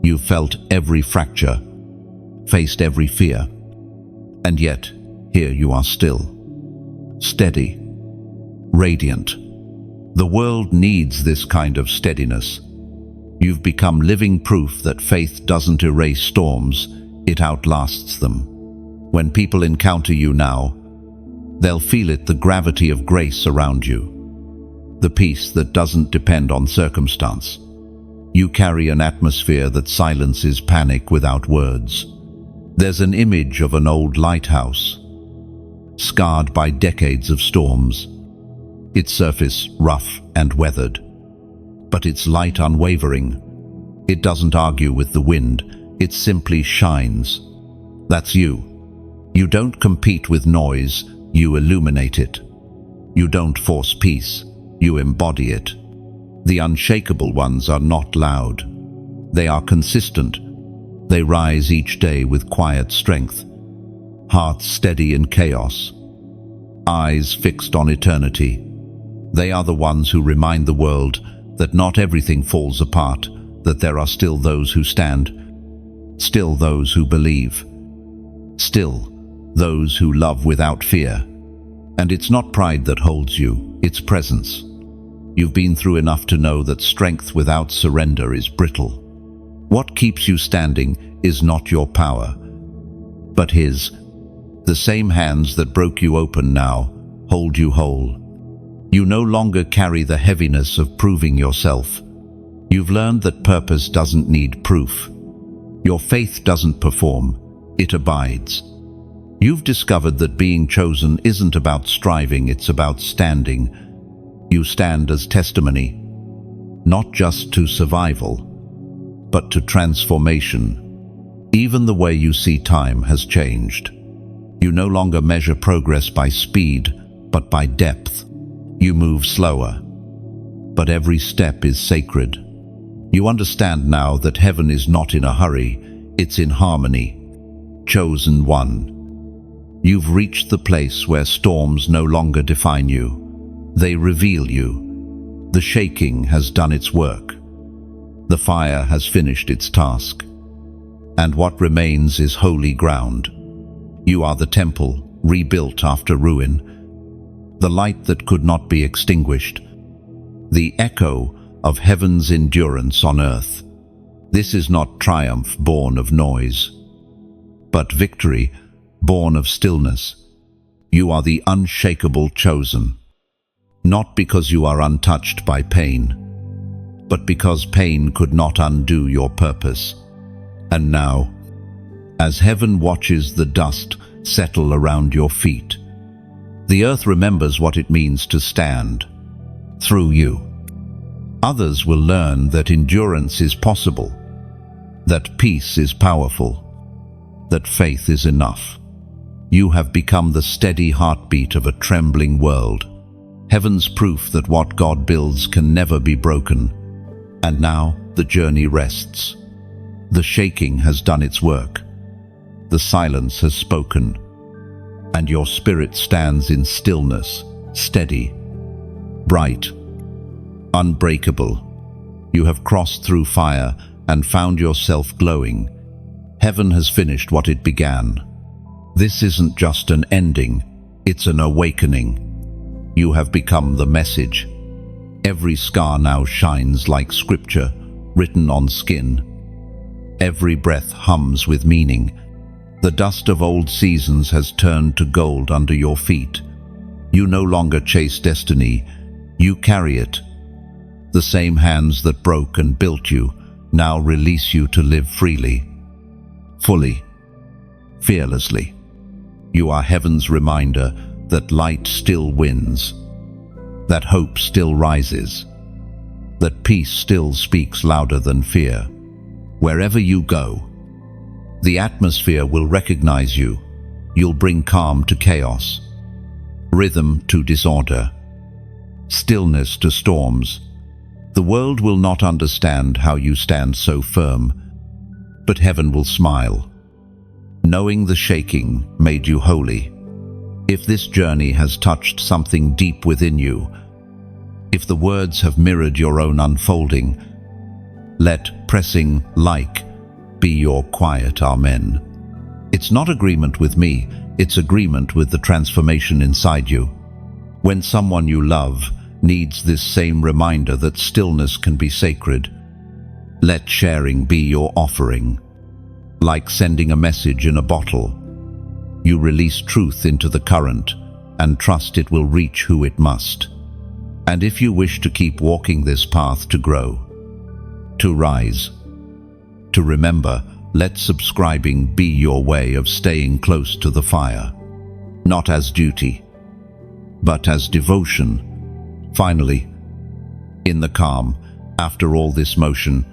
You felt every fracture, faced every fear, and yet here you are still. Steady, radiant. The world needs this kind of steadiness. You've become living proof that faith doesn't erase storms, it outlasts them. When people encounter you now, they'll feel it, the gravity of grace around you, the peace that doesn't depend on circumstance. You carry an atmosphere that silences panic without words. There's an image of an old lighthouse, scarred by decades of storms, its surface rough and weathered, but its light unwavering. It doesn't argue with the wind, it simply shines. That's you. You don't compete with noise, you illuminate it. You don't force peace, you embody it. The unshakable ones are not loud. They are consistent. They rise each day with quiet strength, hearts steady in chaos, eyes fixed on eternity. They are the ones who remind the world that not everything falls apart, that there are still those who stand, still those who believe, still those who love without fear. And it's not pride that holds you, it's presence. You've been through enough to know that strength without surrender is brittle. What keeps you standing is not your power, but His. The same hands that broke you open now hold you whole. You no longer carry the heaviness of proving yourself. You've learned that purpose doesn't need proof. Your faith doesn't perform, it abides. You've discovered that being chosen isn't about striving, it's about standing. You stand as testimony, not just to survival, but to transformation. Even the way you see time has changed. You no longer measure progress by speed, but by depth. You move slower, but every step is sacred. You understand now that heaven is not in a hurry, it's in harmony. Chosen one. You've reached the place where storms no longer define you. They reveal you. The shaking has done its work. The fire has finished its task. And what remains is holy ground. You are the temple, rebuilt after ruin. The light that could not be extinguished. The echo of heaven's endurance on earth. This is not triumph born of noise, but victory born of stillness. You are the unshakable chosen. Not because you are untouched by pain, but because pain could not undo your purpose. And now, as heaven watches the dust settle around your feet, the earth remembers what it means to stand through you. Others will learn that endurance is possible, that peace is powerful, that faith is enough. You have become the steady heartbeat of a trembling world, heaven's proof that what God builds can never be broken. And now the journey rests. The shaking has done its work. The silence has spoken. And your spirit stands in stillness, steady, bright, unbreakable. You have crossed through fire and found yourself glowing. Heaven has finished what it began. This isn't just an ending, it's an awakening. You have become the message. Every scar now shines like scripture, written on skin. Every breath hums with meaning. The dust of old seasons has turned to gold under your feet. You no longer chase destiny, you carry it. The same hands that broke and built you now release you to live freely, fully, fearlessly. You are heaven's reminder that light still wins, that hope still rises, that peace still speaks louder than fear. Wherever you go, the atmosphere will recognize you. You'll bring calm to chaos, rhythm to disorder, stillness to storms. The world will not understand how you stand so firm, but heaven will smile. knowing the shaking made you holy. If this journey has touched something deep within you, if the words have mirrored your own unfolding, let pressing like be your quiet amen. It's not agreement with me, it's agreement with the transformation inside you. When someone you love needs this same reminder that stillness can be sacred, let sharing be your offering. Like sending a message in a bottle, you release truth into the current and trust it will reach who it must. And if you wish to keep walking this path to grow, to rise, to remember, let subscribing be your way of staying close to the fire, not as duty, but as devotion. Finally, in the calm, after all this motion,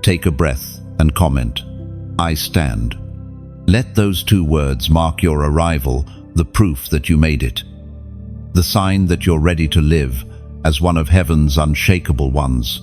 take a breath and comment, I stand. Let those two words mark your arrival, the proof that you made it, the sign that you're ready to live as one of heaven's unshakable ones.